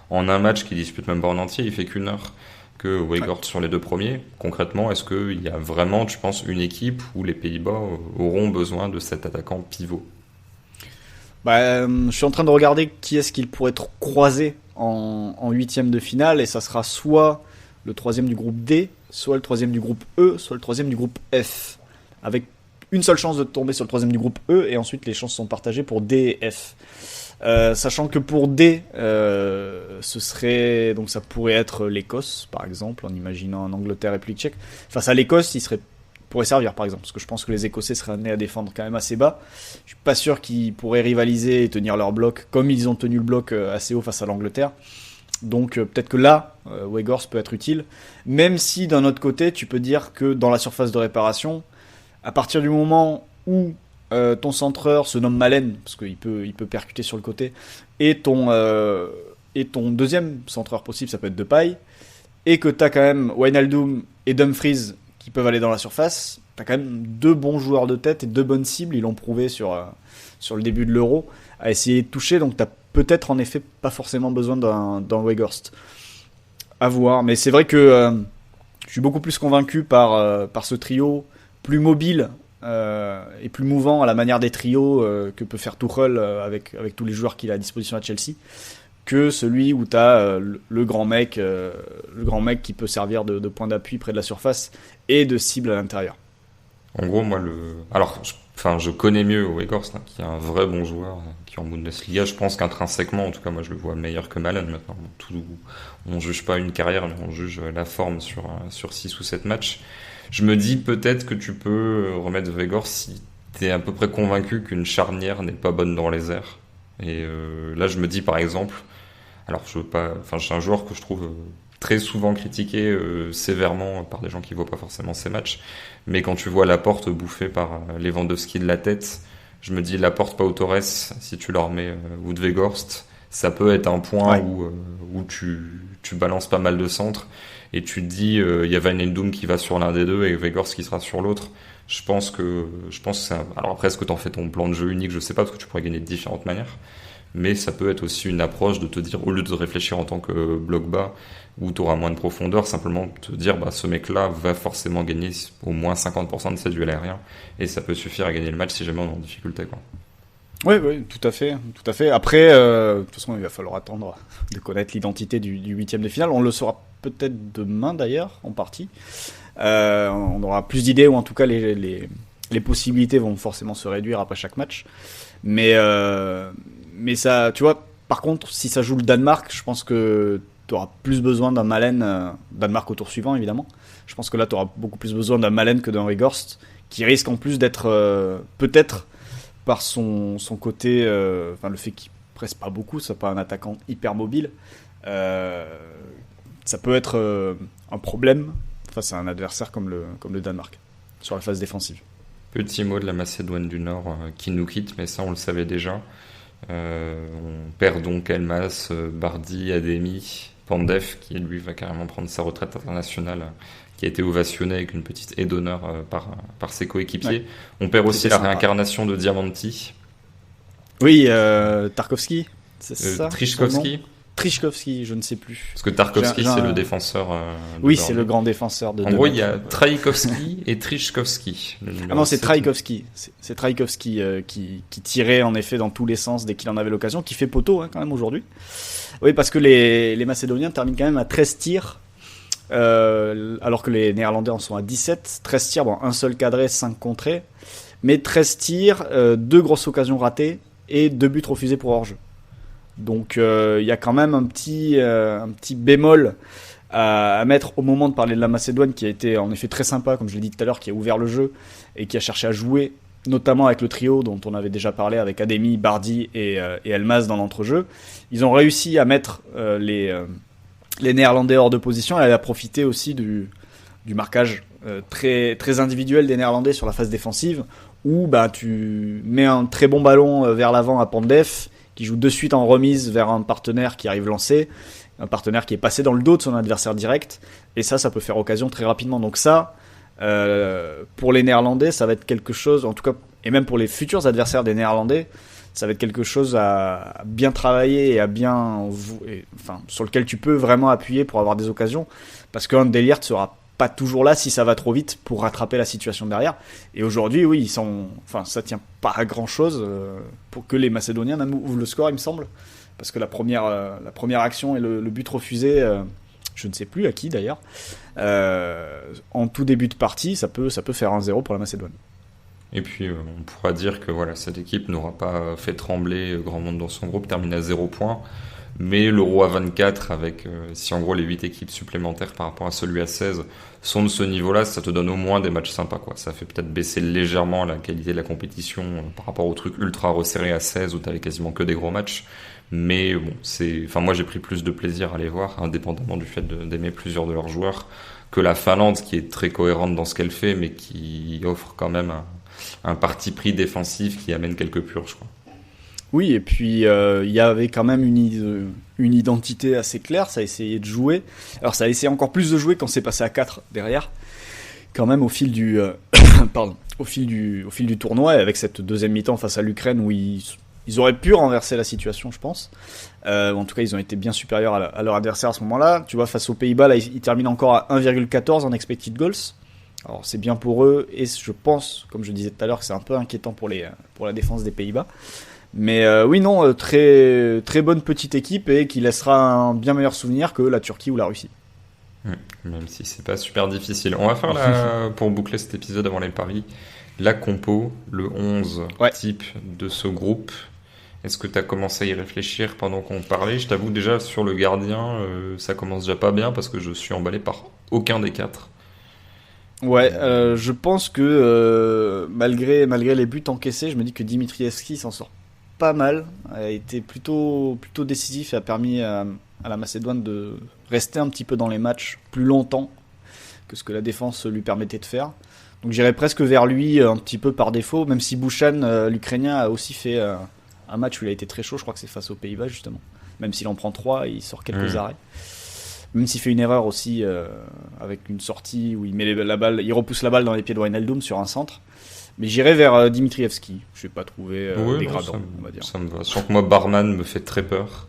un match qu'il dispute même pas en entier, il fait qu'une heure, que Weghorst sur les deux premiers. Concrètement, est-ce qu'il y a vraiment, tu penses, une équipe où les Pays-Bas auront besoin de cet attaquant pivot? Je suis en train de regarder qui est-ce qu'il pourrait croiser en huitième de finale, et ça sera soit le troisième du groupe D, soit le troisième du groupe E, soit le troisième du groupe F, avec une seule chance de tomber sur le troisième du groupe E, et ensuite les chances sont partagées pour D et F. Sachant que pour D, ça pourrait être l'Écosse, par exemple, en imaginant un Angleterre République tchèque. Face à l'Écosse, pourrait servir, par exemple, parce que je pense que les Écossais seraient amenés à défendre quand même assez bas. Je suis pas sûr qu'ils pourraient rivaliser et tenir leur bloc comme ils ont tenu le bloc assez haut face à l'Angleterre. Donc peut-être que là, Weghorst peut être utile. Même si d'un autre côté, tu peux dire que dans la surface de réparation, à partir du moment où ton centreur se nomme Malen, parce qu'il peut percuter sur le côté, et ton deuxième centreur possible, ça peut être Depay, et que tu as quand même Wijnaldum et Dumfries qui peuvent aller dans la surface, tu as quand même 2 bons joueurs de tête et 2 bonnes cibles, ils l'ont prouvé sur le début de l'Euro, à essayer de toucher, donc tu as peut-être en effet pas forcément besoin d'un Weghorst. À voir, mais c'est vrai que je suis beaucoup plus convaincu par ce trio plus mobile et plus mouvant à la manière des trios que peut faire Tuchel avec tous les joueurs qu'il a à disposition à Chelsea, que celui où tu as le grand mec qui peut servir de point d'appui près de la surface et de cible à l'intérieur. En gros, moi, je connais mieux Weghorst, qui est un vrai bon joueur, qui est en Bundesliga. Je pense qu'intrinsèquement, en tout cas, moi, je le vois meilleur que Malen maintenant. On juge pas une carrière, mais on juge la forme sur 6 ou 7 matchs. Je me dis peut-être que tu peux remettre Weghorst si t'es à peu près convaincu qu'une charnière n'est pas bonne dans les airs. Et là, je me dis, par exemple, alors c'est un joueur que je trouve très souvent critiqué sévèrement par des gens qui voient pas forcément ses matchs, mais quand tu vois Laporte bouffé par Lewandowski de la tête, je me dis Laporte, Pau Torres, si tu leur mets Wout Weghorst, ça peut être un point où tu balances pas mal de centres et tu te dis il y a Wijnaldum qui va sur l'un des deux et Weghorst qui sera sur l'autre. Je pense que c'est alors après, est-ce que t'en fais ton plan de jeu unique, je sais pas, parce que tu pourrais gagner de différentes manières, mais ça peut être aussi une approche de te dire, au lieu de réfléchir en tant que bloc bas où tu auras moins de profondeur, simplement te dire ce mec-là va forcément gagner au moins 50% de ses duels aériens et ça peut suffire à gagner le match si jamais on est en difficulté, quoi. Oui, tout à fait. Après, de toute façon, il va falloir attendre de connaître l'identité du 8e de finale. On le saura peut-être demain d'ailleurs, en partie. On aura plus d'idées, ou en tout cas les possibilités vont forcément se réduire après chaque match. Mais ça, tu vois, par contre, si ça joue le Danemark, je pense que tu auras plus besoin d'un Malen, Danemark au tour suivant évidemment. Je pense que là tu auras beaucoup plus besoin d'un Malen que d'un Weghorst, qui risque en plus d'être peut-être par son côté, le fait qu'il presse pas beaucoup, c'est pas un attaquant hyper mobile, ça peut être un problème face à un adversaire comme le Danemark sur la phase défensive. Petit mot de la Macédoine du Nord qui nous quitte, mais ça on le savait déjà. On perd donc Elmas, Bardi, Ademi, Pandev qui lui va carrément prendre sa retraite internationale, qui a été ovationné avec une petite aide d'honneur par ses coéquipiers. Ouais. On perd aussi la réincarnation de Diamanti. Oui, Tarkovski, c'est ça Trichkovski, je ne sais plus. Parce que Tarkovski, c'est le défenseur. Oui, c'est le grand défenseur de. En gros, il y a Trajkovski et Trichkovski. Ah non, c'est Trajkovski. C'est Trajkovski qui tirait en effet dans tous les sens dès qu'il en avait l'occasion, qui fait poteau quand même aujourd'hui. Oui, parce que les Macédoniens terminent quand même à 13 tirs, alors que les Néerlandais en sont à 17. 13 tirs, un seul cadré, 5 contrés. Mais 13 tirs, 2 grosses occasions ratées et 2 buts refusés pour hors-jeu. Donc il y a quand même un petit bémol à mettre au moment de parler de la Macédoine, qui a été en effet très sympa, comme je l'ai dit tout à l'heure, qui a ouvert le jeu et qui a cherché à jouer, notamment avec le trio dont on avait déjà parlé, avec Ademi, Bardi et Elmas dans l'entrejeu. Ils ont réussi à mettre les Néerlandais hors de position et à profiter aussi du marquage très, très individuel des Néerlandais sur la phase défensive, où tu mets un très bon ballon vers l'avant à Pandev, qui joue de suite en remise vers un partenaire qui arrive lancé, un partenaire qui est passé dans le dos de son adversaire direct, et ça peut faire occasion très rapidement. Donc ça, pour les Néerlandais, ça va être quelque chose, en tout cas, et même pour les futurs adversaires des Néerlandais, ça va être quelque chose à bien travailler et sur lequel tu peux vraiment appuyer pour avoir des occasions, parce qu'un Delirte sera pas toujours là si ça va trop vite pour rattraper la situation derrière. Et aujourd'hui, oui, ça tient pas à grand chose pour que les Macédoniens même ouvrent le score, il me semble, parce que la première action et le but refusé, je ne sais plus à qui d'ailleurs, en tout début de partie, ça peut faire 1-0 pour la Macédoine. Et puis on pourra dire que cette équipe n'aura pas fait trembler grand monde dans son groupe, termine à 0 points. Mais l'Euro à 24, avec si en gros les 8 équipes supplémentaires par rapport à celui à 16 sont de ce niveau-là, ça te donne au moins des matchs sympas, quoi. Ça fait peut-être baisser légèrement la qualité de la compétition par rapport au truc ultra resserré à 16 où t'avais quasiment que des gros matchs. Mais bon, moi j'ai pris plus de plaisir à les voir, indépendamment du fait d'aimer plusieurs de leurs joueurs, que la Finlande, qui est très cohérente dans ce qu'elle fait, mais qui offre quand même un parti pris défensif qui amène quelques purges, quoi. Oui, et puis il y avait quand même une identité assez claire, ça a essayé de jouer. Alors ça a essayé encore plus de jouer quand c'est passé à 4 derrière, quand même au fil du pardon, au fil du tournoi, et avec cette deuxième mi-temps face à l'Ukraine où ils auraient pu renverser la situation, je pense. En tout cas, ils ont été bien supérieurs à leur adversaire à ce moment-là. Tu vois, face aux Pays-Bas, là, ils terminent encore à 1,14 en expected goals. Alors c'est bien pour eux, et je pense, comme je disais tout à l'heure, que c'est un peu inquiétant pour la défense des Pays-Bas. Mais oui, non, très, très bonne petite équipe, et qui laissera un bien meilleur souvenir que la Turquie ou la Russie. Même si c'est pas super difficile. On va faire pour boucler cet épisode avant les paris, la compo, le 11 type de ce groupe. Est-ce que tu as commencé à y réfléchir pendant qu'on parlait? Je t'avoue, déjà sur le gardien, ça commence déjà pas bien parce que je suis emballé par aucun des 4. Ouais, je pense que malgré les buts encaissés, je me dis que Dimitrievski s'en sort pas mal, a été plutôt décisif et a permis à la Macédoine de rester un petit peu dans les matchs plus longtemps que ce que la défense lui permettait de faire. Donc j'irais presque vers lui un petit peu par défaut, même si Bouchan, l'Ukrainien, a aussi fait un match où il a été très chaud, je crois que c'est face aux Pays-Bas justement. Même s'il en prend 3, il sort quelques arrêts. Même s'il fait une erreur aussi avec une sortie où il met la balle, il repousse la balle dans les pieds de Wijnaldum sur un centre. Mais j'irais vers Dimitrievski. Je n'ai pas trouvé dégradant, on va dire. Ça me va. Sans que moi, Barman me fait très peur.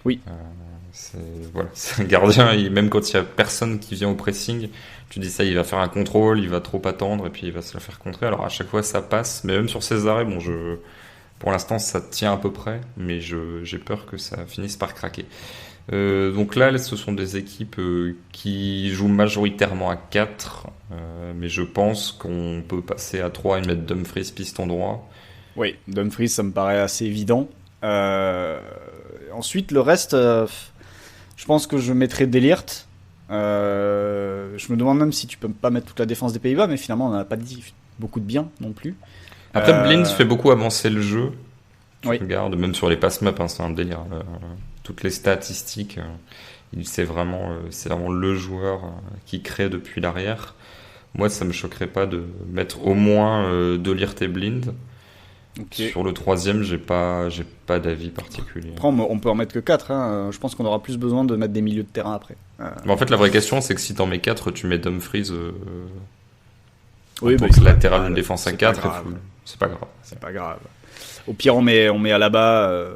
Oui. C'est un gardien, même quand il n'y a personne qui vient au pressing, tu dis ça, il va faire un contrôle, il va trop attendre et puis il va se la faire contrer. Alors à chaque fois ça passe, mais même sur ses arrêts, pour l'instant ça tient à peu près, mais j'ai peur que ça finisse par craquer. Donc là, ce sont des équipes qui jouent majoritairement à 4, mais je pense qu'on peut passer à 3 et mettre Dumfries piston droit. Oui, Dumfries, ça me paraît assez évident. Ensuite, le reste, je pense que je mettrais De Ligt. Je me demande même si tu peux pas mettre toute la défense des Pays-Bas, mais finalement, on n'en a pas dit beaucoup de bien non plus. Après, Blind fait beaucoup avancer le jeu. Oui. Regarde, même sur les pass-maps, c'est un délire. Toutes les statistiques, c'est vraiment le joueur qui crée depuis l'arrière. Moi, ça me choquerait pas de mettre au moins De Ligt et Blind. Okay. Sur le troisième, j'ai pas d'avis particulier. Après, on peut en mettre que 4. Hein. Je pense qu'on aura plus besoin de mettre des milieux de terrain après. Mais en fait, la vraie question, c'est que si t'en mets 4, tu mets Dumfries oui, latéral de défense à 4. C'est pas grave. C'est pas grave. Au pire, on met Alaba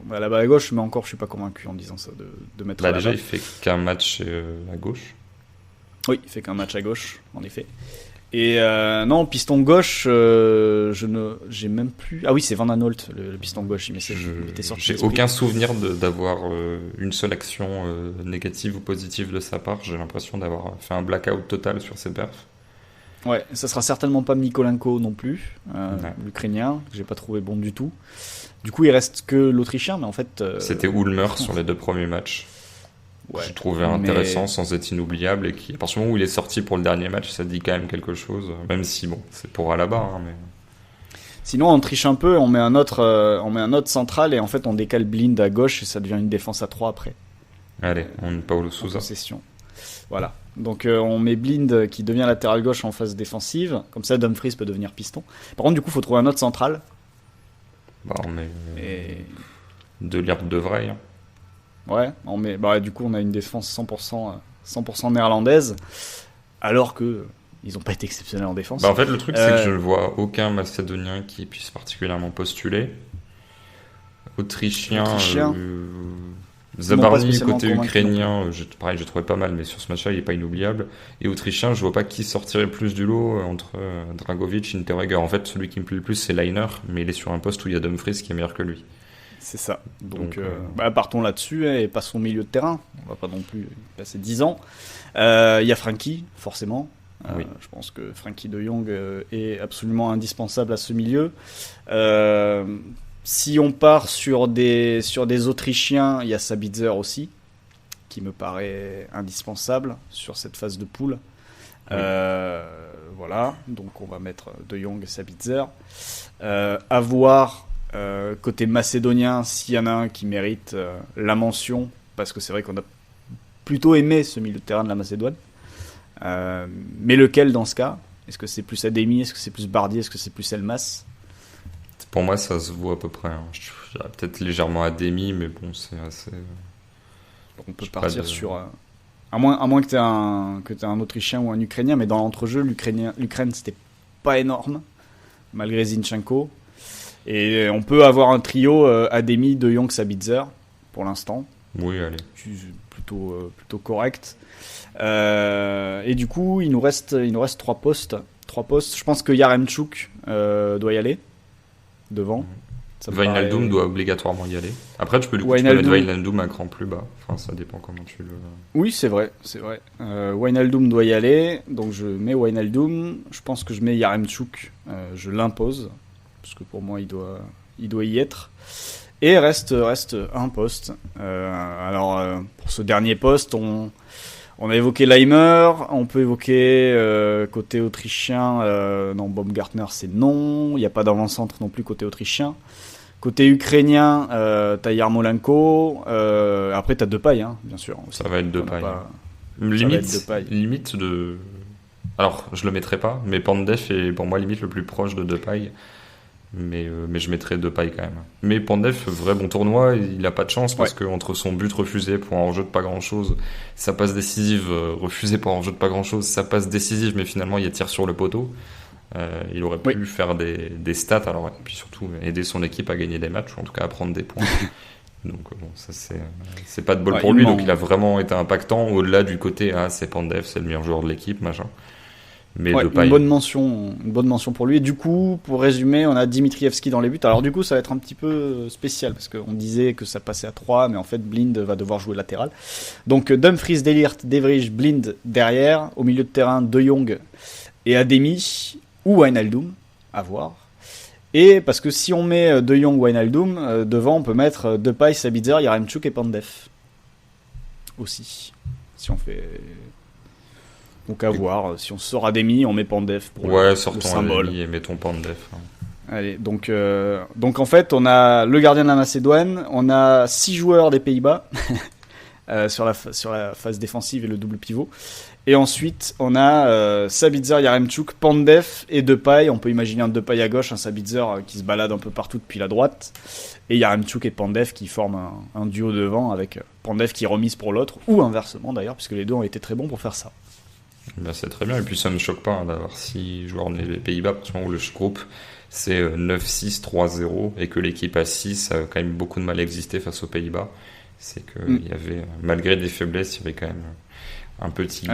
à gauche, mais encore, je suis pas convaincu en disant ça de mettre Alaba. Déjà, il fait qu'un match à gauche. Oui, il fait qu'un match à gauche, en effet. Et non, piston gauche, j'ai même plus. Ah oui, c'est Van Aanholt, le piston gauche. J'ai aucun souvenir d'avoir une seule action négative ou positive de sa part. J'ai l'impression d'avoir fait un blackout total sur ses perfs. Ouais, ça sera certainement pas Mykolenko non plus, l'Ukrainien, que j'ai pas trouvé bon du tout. Du coup, il reste que l'Autrichien, mais en fait. C'était Ulmer sur les 2 premiers matchs. Ouais, j'ai trouvé intéressant sans être inoubliable, et à partir du moment où il est sorti pour le dernier match, ça dit quand même quelque chose, même si bon, c'est pour Alaba. Mais... Sinon, on triche un peu, on met un autre central, et en fait on décale Blind à gauche et ça devient une défense à 3 après. Allez, on met Paulo Sousa. Voilà. Donc on met Blind qui devient latéral gauche en phase défensive, comme ça Dumfries peut devenir piston. Par contre, du coup, il faut trouver un autre central. On met De Ligt de vrai. Hein. Ouais, du coup on a une défense 100% néerlandaise, alors que ils n'ont pas été exceptionnels en défense. En fait, le truc, c'est que je ne vois aucun Macédonien qui puisse particulièrement postuler. Autrichien. Zabarny, côté ukrainien, pareil, j'ai trouvé pas mal, mais sur ce match-là, il n'est pas inoubliable. Et autrichien, je vois pas qui sortirait plus du lot entre Dragovic et Hinteregger. En fait, celui qui me plaît le plus, c'est Leiner, mais il est sur un poste où il y a Dumfries qui est meilleur que lui. C'est ça. Donc partons là-dessus et passons au milieu de terrain. On va pas non plus passer 10 ans. Il y a Frenkie, forcément. Oui. Je pense que Frenkie de Jong est absolument indispensable à ce milieu. Si on part sur des Autrichiens, il y a Sabitzer aussi, qui me paraît indispensable sur cette phase de poule. Oui. Voilà, donc on va mettre De Jong et Sabitzer. À voir Côté macédonien, s'il y en a un qui mérite la mention, parce que c'est vrai qu'on a plutôt aimé ce milieu de terrain de la Macédoine. Mais lequel dans ce cas ? Est-ce que c'est plus Ademi ? Est-ce que c'est plus Bardi ? Est-ce que c'est plus Elmas ? Pour moi, ça se vaut à peu près. Hein. Je dirais peut-être légèrement Ademi, mais bon, c'est assez. On peut partir sur. À moins que tu aies un Autrichien ou un Ukrainien, mais dans l'entrejeu, l'Ukraine, c'était pas énorme, malgré Zinchenko. Et on peut avoir un trio Ademi, De Jong, Sabitzer, pour l'instant. Oui, allez. Plutôt correct. Et du coup, il nous reste 3 postes. Je pense que Yaremchuk doit y aller devant. Wijnaldum doit obligatoirement y aller. Après, tu peux mettre Wijnaldum un cran plus bas. Enfin, ça dépend comment tu le. Oui, c'est vrai. Wijnaldum doit y aller, donc je mets Wijnaldum. Je pense que je mets Yaremchuk. Je l'impose parce que pour moi, il doit y être. Et reste un poste. Pour ce dernier poste, on a évoqué Leimer, on peut évoquer côté autrichien, non, Baumgartner c'est non, il n'y a pas d'avant-centre non plus côté autrichien. Côté ukrainien, t'as Yarmolenko, après t'as Depay, hein, bien sûr. Ça va être Depay. Limite de... Alors, je le mettrai pas, mais Pandev est pour moi limite le plus proche de Depay. Mais je mettrais Depay quand même. Mais Pandev, vrai bon tournoi, il a pas de chance parce que entre son but refusé pour un hors-jeu de pas grand-chose, sa passe décisive refusée pour un hors-jeu de pas grand-chose, sa passe décisive mais finalement il y a tir sur le poteau. Il aurait pu faire des stats alors, et puis surtout aider son équipe à gagner des matchs ou en tout cas à prendre des points. Donc bon, ça c'est pas de bol pour lui, donc il a vraiment été impactant au-delà du côté c'est Pandev, c'est le meilleur joueur de l'équipe, machin. Mais une bonne mention pour lui. Et du coup, pour résumer, on a Dimitrievski dans les buts. Alors du coup, ça va être un petit peu spécial parce qu'on disait que ça passait à 3, mais en fait, Blind va devoir jouer latéral. Donc Dumfries, De Ligt, De Vrij, Blind derrière. Au milieu de terrain, De Jong et Ademi ou Wijnaldum, à voir. Et parce que si on met De Jong ou Wijnaldum, devant, on peut mettre Depay, Sabitzer, Yaremchuk et Pandev. aussi. Si on fait... Donc à voir, si on sort Ademi, on met Pandev pour le symbole. Ademi et mettons Pandev. Allez, donc en fait, on a le gardien de la Macédoine, on a 6 joueurs des Pays-Bas sur la phase défensive et le double pivot. Et ensuite, on a Sabitzer, Yaremchuk, Pandev et Depay. On peut imaginer un Depay à gauche, un Sabitzer qui se balade un peu partout depuis la droite. Et Yaremchuk et Pandev qui forment un duo devant avec Pandev qui remise pour l'autre, ou inversement d'ailleurs, puisque les deux ont été très bons pour faire ça. Ben c'est très bien, et puis ça me choque pas d'avoir 6 joueurs des Pays-Bas, parce que le groupe c'est 9-6-3-0, et que l'équipe à 6 a quand même beaucoup de mal à exister face aux Pays-Bas. C'est qu'il y avait, malgré des faiblesses, il y avait quand même un petit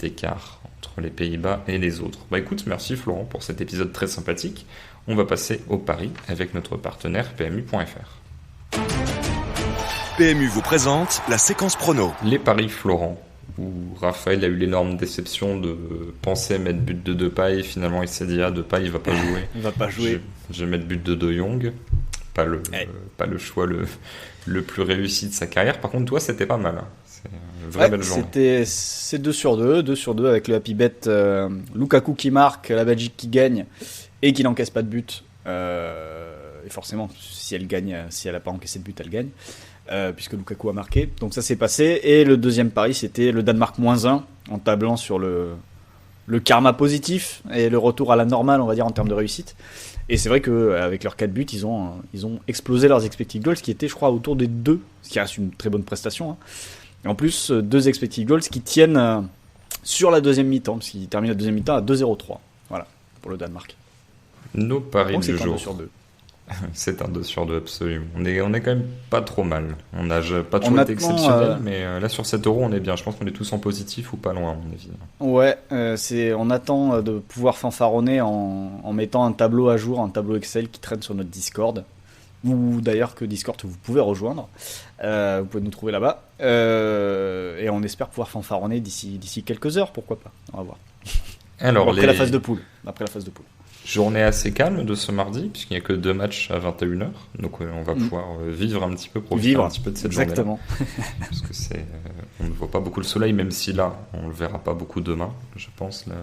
écart entre les Pays-Bas et les autres. Bah écoute, merci Florent pour cet épisode très sympathique. On va passer au pari avec notre partenaire PMU.fr. PMU vous présente la séquence prono. Les paris Florent, où Raphaël a eu l'énorme déception de penser mettre but de Depay, finalement il s'est dit Depay il va pas jouer. Il va pas jouer. Je vais mettre but de De Jong. Pas le choix le plus réussi de sa carrière. Par contre, toi, c'était pas mal. C'est une vraie belle journée. C'est 2 sur 2 avec le happy bet. Lukaku qui marque, la Belgique qui gagne et qui n'encaisse pas de but. Et forcément, si elle n'a pas encaissé de but, elle gagne. Puisque Lukaku a marqué. Donc ça s'est passé. Et le deuxième pari, c'était le Danemark -1 en tablant sur le karma positif et le retour à la normale, on va dire, en termes de réussite. Et c'est vrai qu'avec leurs 4 buts, ils ont explosé leurs expected goals, qui étaient, je crois, autour des 2, ce qui reste une très bonne prestation. Hein. Et en plus, 2 expected goals qui tiennent sur la deuxième mi-temps, parce qu'ils terminent la deuxième mi-temps à 2-0-3. Voilà, pour le Danemark. Nos paris du jour. C'est un 2 sur 2. C'est un 2 sur 2, absolument. On est quand même pas trop mal. On n'a pas toujours été exceptionnel, mais là, sur 7 €, on est bien. Je pense qu'on est tous en positif ou pas loin, à mon avis. Ouais, on attend de pouvoir fanfaronner en mettant un tableau à jour, un tableau Excel qui traîne sur notre Discord. Ou d'ailleurs que Discord, vous pouvez rejoindre. Vous pouvez nous trouver là-bas. Et on espère pouvoir fanfaronner d'ici quelques heures, pourquoi pas. On va voir. Alors, après la phase de poule. Journée assez calme de ce mardi, puisqu'il n'y a que 2 matchs à 21h. Donc on va pouvoir vivre un petit peu, profiter un petit peu de cette exactement. journée-là. Parce que on ne voit pas beaucoup le soleil, même si là, on le verra pas beaucoup demain, je pense. Là,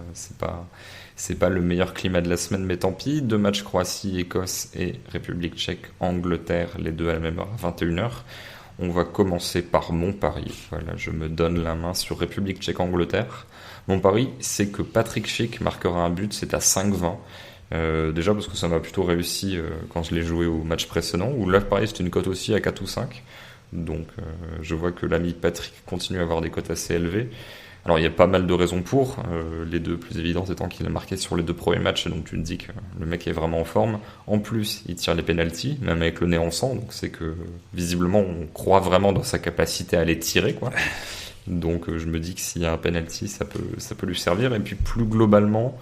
c'est pas le meilleur climat de la semaine, mais tant pis. 2 matchs Croatie, Écosse et République tchèque, Angleterre, les deux à la même heure, à 21h. On va commencer par mon pari. Voilà, je me donne la main sur République tchèque, Angleterre. Mon pari, c'est que Patrick Schick marquera un but, c'est à 5,20. Déjà parce que ça m'a plutôt réussi quand je l'ai joué au match précédent, où là pareil c'était une cote aussi à 4 ou 5. Donc je vois que l'ami Patrick continue à avoir des cotes assez élevées. Alors il y a pas mal de raisons pour, les deux plus évidentes étant qu'il a marqué sur les 2 premiers matchs, donc tu te dis que le mec est vraiment en forme. En plus il tire les pénaltys, même avec le nez en sang, donc c'est que visiblement on croit vraiment dans sa capacité à les tirer, quoi. Donc je me dis que s'il y a un penalty ça peut lui servir. Et puis plus globalement,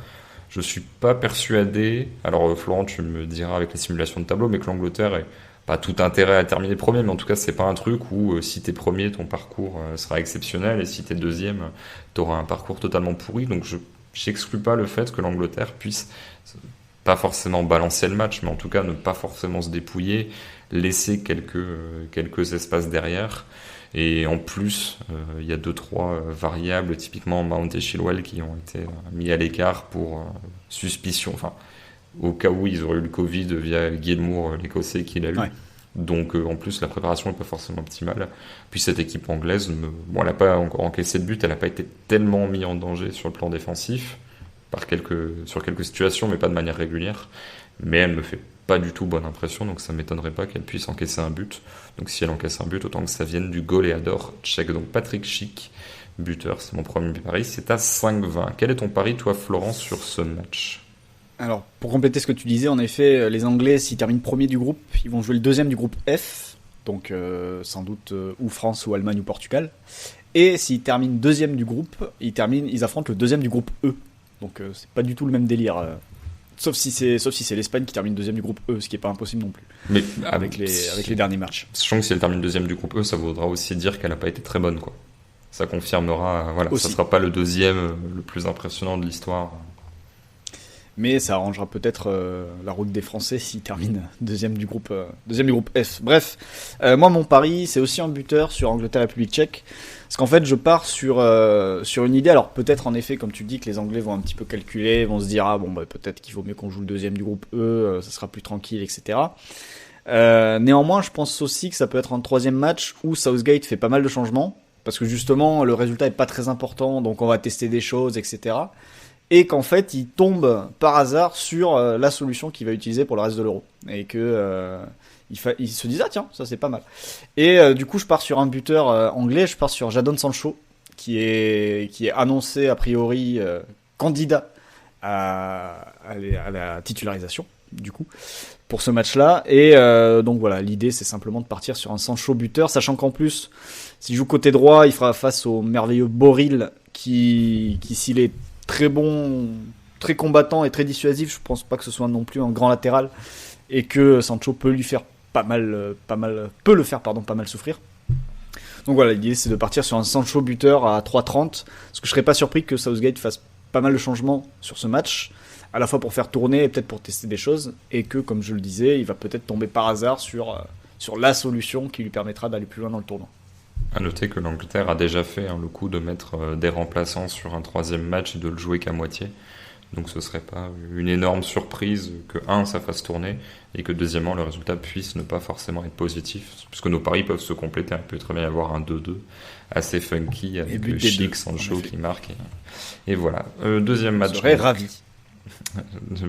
je suis pas persuadé, alors Florent tu me diras avec les simulations de tableau, mais que l'Angleterre ait pas tout intérêt à terminer premier, mais en tout cas c'est pas un truc où si t'es premier ton parcours sera exceptionnel et si t'es deuxième t'auras un parcours totalement pourri. Donc j'exclus pas le fait que l'Angleterre puisse pas forcément balancer le match, mais en tout cas ne pas forcément se dépouiller, laisser quelques espaces derrière. Et en plus, il y a 2-3 variables, typiquement Mount et Chilwell, qui ont été mis à l'écart pour suspicion, enfin, au cas où ils auraient eu le Covid via Gilmour, l'Écossais, qu'il a eu. Ouais. Donc en plus, la préparation n'est pas forcément optimale. Puis cette équipe anglaise, elle n'a pas encore encaissé de but, elle n'a pas été tellement mise en danger sur le plan défensif, sur quelques situations, mais pas de manière régulière. Mais elle me fait pas du tout bonne impression, donc ça m'étonnerait pas qu'elle puisse encaisser un but. Donc si elle encaisse un but, autant que ça vienne du goléador tchèque. Donc Patrick Schick, buteur, c'est mon premier pari, c'est à 5,20. Quel est ton pari, toi, Florent, sur ce match ? Alors, pour compléter ce que tu disais, en effet, les Anglais, s'ils terminent premier du groupe, ils vont jouer le deuxième du groupe F, donc sans doute ou France ou Allemagne ou Portugal. Et s'ils terminent deuxième du groupe, ils affrontent le deuxième du groupe E. Donc c'est pas du tout le même délire. Sauf si c'est l'Espagne qui termine deuxième du groupe E, ce qui est pas impossible non plus. Mais avec les derniers matchs. Sachant que si elle termine deuxième du groupe E, ça voudra aussi dire qu'elle n'a pas été très bonne, quoi. Ça confirmera, voilà, aussi. Ça sera pas le deuxième le plus impressionnant de l'histoire. Mais ça arrangera peut-être la route des Français s'ils terminent deuxième du groupe F. Bref, moi mon pari c'est aussi un buteur sur Angleterre-République tchèque. Parce qu'en fait je pars sur une idée, alors peut-être en effet comme tu dis que les Anglais vont un petit peu calculer, vont se dire peut-être qu'il vaut mieux qu'on joue le deuxième du groupe E, ça sera plus tranquille, etc. Néanmoins je pense aussi que ça peut être un troisième match où Southgate fait pas mal de changements. Parce que justement le résultat est pas très important, donc on va tester des choses, etc. Et qu'en fait, il tombe par hasard sur la solution qu'il va utiliser pour le reste de l'Euro. Et que il se dit tiens, ça c'est pas mal. Et du coup, je pars sur un buteur anglais, je pars sur Jadon Sancho, qui est annoncé a priori candidat à la titularisation, du coup, pour ce match-là. Et donc voilà, l'idée c'est simplement de partir sur un Sancho buteur, sachant qu'en plus, s'il joue côté droit, il fera face au merveilleux Boril, qui s'il est très bon, très combattant et très dissuasif, je pense pas que ce soit non plus un grand latéral et que Sancho peut lui faire pas mal souffrir. Donc voilà, l'idée c'est de partir sur un Sancho buteur à 3,30, parce que je serais pas surpris que Southgate fasse pas mal de changements sur ce match, à la fois pour faire tourner et peut-être pour tester des choses, et que comme je le disais, il va peut-être tomber par hasard sur la solution qui lui permettra d'aller plus loin dans le tournoi. À noter que l'Angleterre a déjà fait le coup de mettre des remplaçants sur un troisième match et de le jouer qu'à moitié. Donc ce serait pas une énorme surprise que ça fasse tourner et que deuxièmement le résultat puisse ne pas forcément être positif, puisque nos paris peuvent se compléter. Il peut très bien y avoir un 2-2 assez funky avec Schick, Sancho qui marque. Et voilà. Deuxième match. Je serais ravi.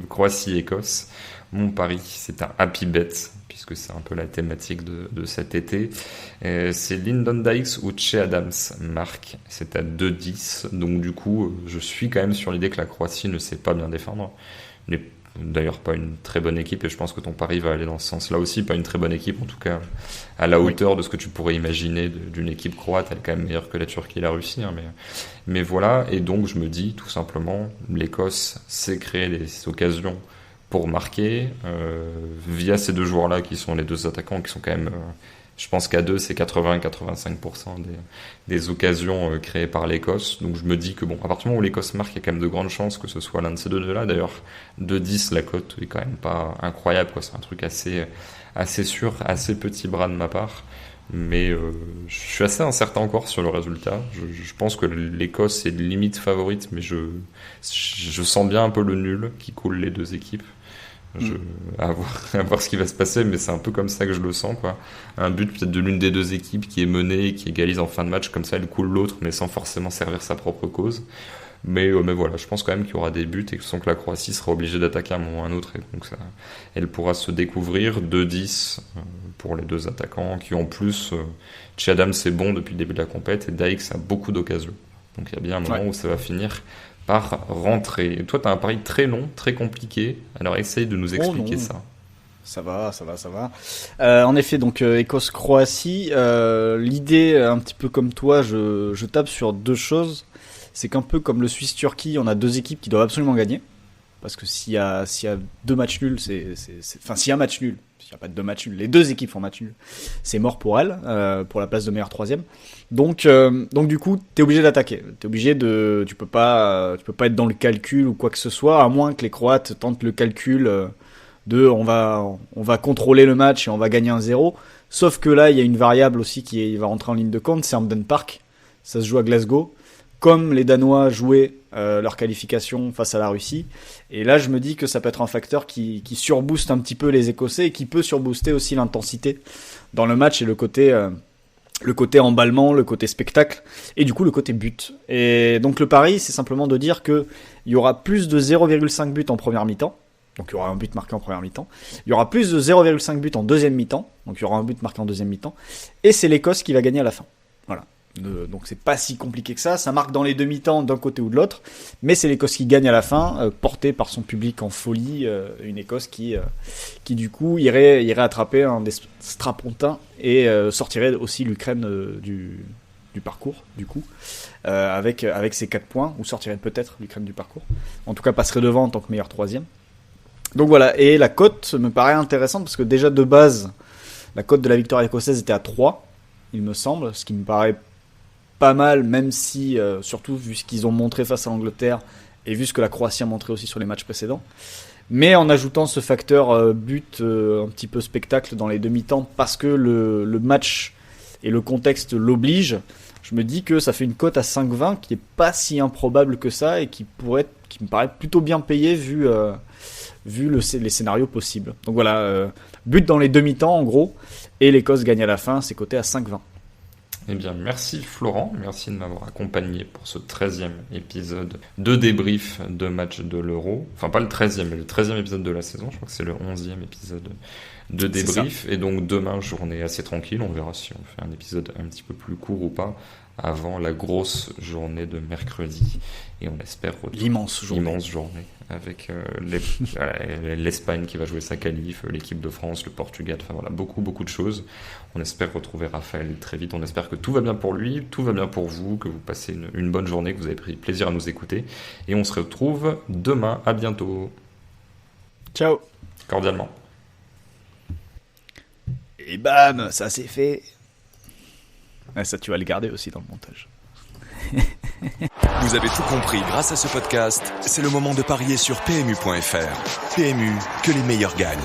Croatie-Écosse. Mon pari, c'est un happy bet, puisque c'est un peu la thématique de cet été. C'est Lyndon Dykes ou Che Adams marque. C'est à 2,10. Donc du coup, je suis quand même sur l'idée que la Croatie ne sait pas bien défendre. N'est d'ailleurs pas une très bonne équipe, et je pense que ton pari va aller dans ce sens-là aussi. Pas une très bonne équipe, en tout cas à la hauteur de ce que tu pourrais imaginer d'une équipe croate. Elle est quand même meilleure que la Turquie et la Russie. Mais voilà, et donc je me dis tout simplement, l'Écosse sait créer des occasions pour marquer via ces deux joueurs-là qui sont les deux attaquants qui sont quand même Je pense qu'à 2, c'est 80-85% des occasions créées par l'Écosse. Donc je me dis que bon, à partir du moment où l'Écosse marque, il y a quand même de grandes chances que ce soit l'un de ces deux-là. D'ailleurs, 2-10, la cote est quand même pas incroyable, quoi. C'est un truc assez sûr, assez petit bras de ma part. Mais je suis assez incertain encore sur le résultat. Je pense que l'Écosse est limite favorite, mais je sens bien un peu le nul qui coule les deux équipes. À voir ce qui va se passer, mais c'est un peu comme ça que je le sens, quoi. Un but peut-être de l'une des deux équipes qui est menée et qui égalise en fin de match, comme ça elle coule l'autre, mais sans forcément servir sa propre cause. Mais voilà, je pense quand même qu'il y aura des buts et que la Croatie sera obligée d'attaquer à un moment ou à un autre, et donc ça, elle pourra se découvrir. 2-10 pour les deux attaquants qui en plus, Adams c'est bon depuis le début de la compète et Dykes a beaucoup d'occasions. Donc il y a bien un moment où ça va finir par rentrer. Et toi, tu as un pari très long, très compliqué. Alors, essaye de nous expliquer ça. Ça va. En effet, donc Écosse-Croatie. L'idée, un petit peu comme toi, je tape sur deux choses. C'est qu'un peu comme le Suisse-Turquie, on a deux équipes qui doivent absolument gagner. Parce que s'il y a deux matchs nuls, enfin, s'il y a un match nul, s'il n'y a pas de deux matchs nuls, les deux équipes font match nul, c'est mort pour elles, pour la place de meilleure troisième. Donc du coup, t'es obligé d'attaquer. Tu peux pas être dans le calcul ou quoi que ce soit, à moins que les Croates tentent le calcul on va contrôler le match et on va gagner 1-0. Sauf que là, il y a une variable aussi qui va rentrer en ligne de compte, c'est Hampden Park. Ça se joue à Glasgow. Comme les Danois jouaient leur qualification face à la Russie. Et là, je me dis que ça peut être un facteur qui surbooste un petit peu les Écossais et qui peut surbooster aussi l'intensité dans le match et le côté emballement, le côté spectacle et du coup le côté but. Et donc le pari, c'est simplement de dire que il y aura plus de 0,5 buts en première mi-temps. Donc il y aura un but marqué en première mi-temps. Il y aura plus de 0,5 buts en deuxième mi-temps. Donc il y aura un but marqué en deuxième mi-temps. Et c'est l'Écosse qui va gagner à la fin. Voilà. Donc c'est pas si compliqué que ça marque dans les deux mi-temps d'un côté ou de l'autre, mais c'est l'Écosse qui gagne à la fin, portée par son public en folie, une Écosse qui du coup irait attraper un des strapontins et sortirait aussi l'Ukraine du parcours du coup, avec ses 4 points, ou sortirait peut-être l'Ukraine du parcours, en tout cas passerait devant en tant que meilleur troisième. Donc voilà, et la cote me paraît intéressante parce que déjà de base la cote de la victoire écossaise était à 3, il me semble, ce qui me paraît pas mal, même si, surtout vu ce qu'ils ont montré face à l'Angleterre et vu ce que la Croatie a montré aussi sur les matchs précédents. Mais en ajoutant ce facteur but, un petit peu spectacle dans les demi-temps, parce que le match et le contexte l'obligent, je me dis que ça fait une cote à 5,20 qui est pas si improbable que ça et qui me paraît plutôt bien payé vu les scénarios possibles. Donc voilà, but dans les demi-temps en gros, et l'Écosse gagne à la fin, c'est coté à 5,20. Eh bien, merci Florent, merci de m'avoir accompagné pour ce 13e épisode de débrief de match de l'Euro. Enfin, pas le 13e, mais le 13e épisode de la saison. Je crois que c'est le 11e épisode de débrief. Et donc, demain, journée assez tranquille. On verra si on fait un épisode un petit peu plus court ou pas avant la grosse journée de mercredi. Et on espère l'immense journée avec l'Espagne qui va jouer sa qualif, l'équipe de France, le Portugal, enfin voilà, beaucoup de choses. On espère retrouver Raphaël très vite, on espère que tout va bien pour lui, tout va bien pour vous, que vous passez une bonne journée, que vous avez pris plaisir à nous écouter, et on se retrouve demain, à bientôt. Ciao. Cordialement. Et bam, ça c'est fait. Ça tu vas le garder aussi dans le montage. Vous avez tout compris grâce à ce podcast. C'est le moment de parier sur PMU.fr. PMU, que les meilleurs gagnent.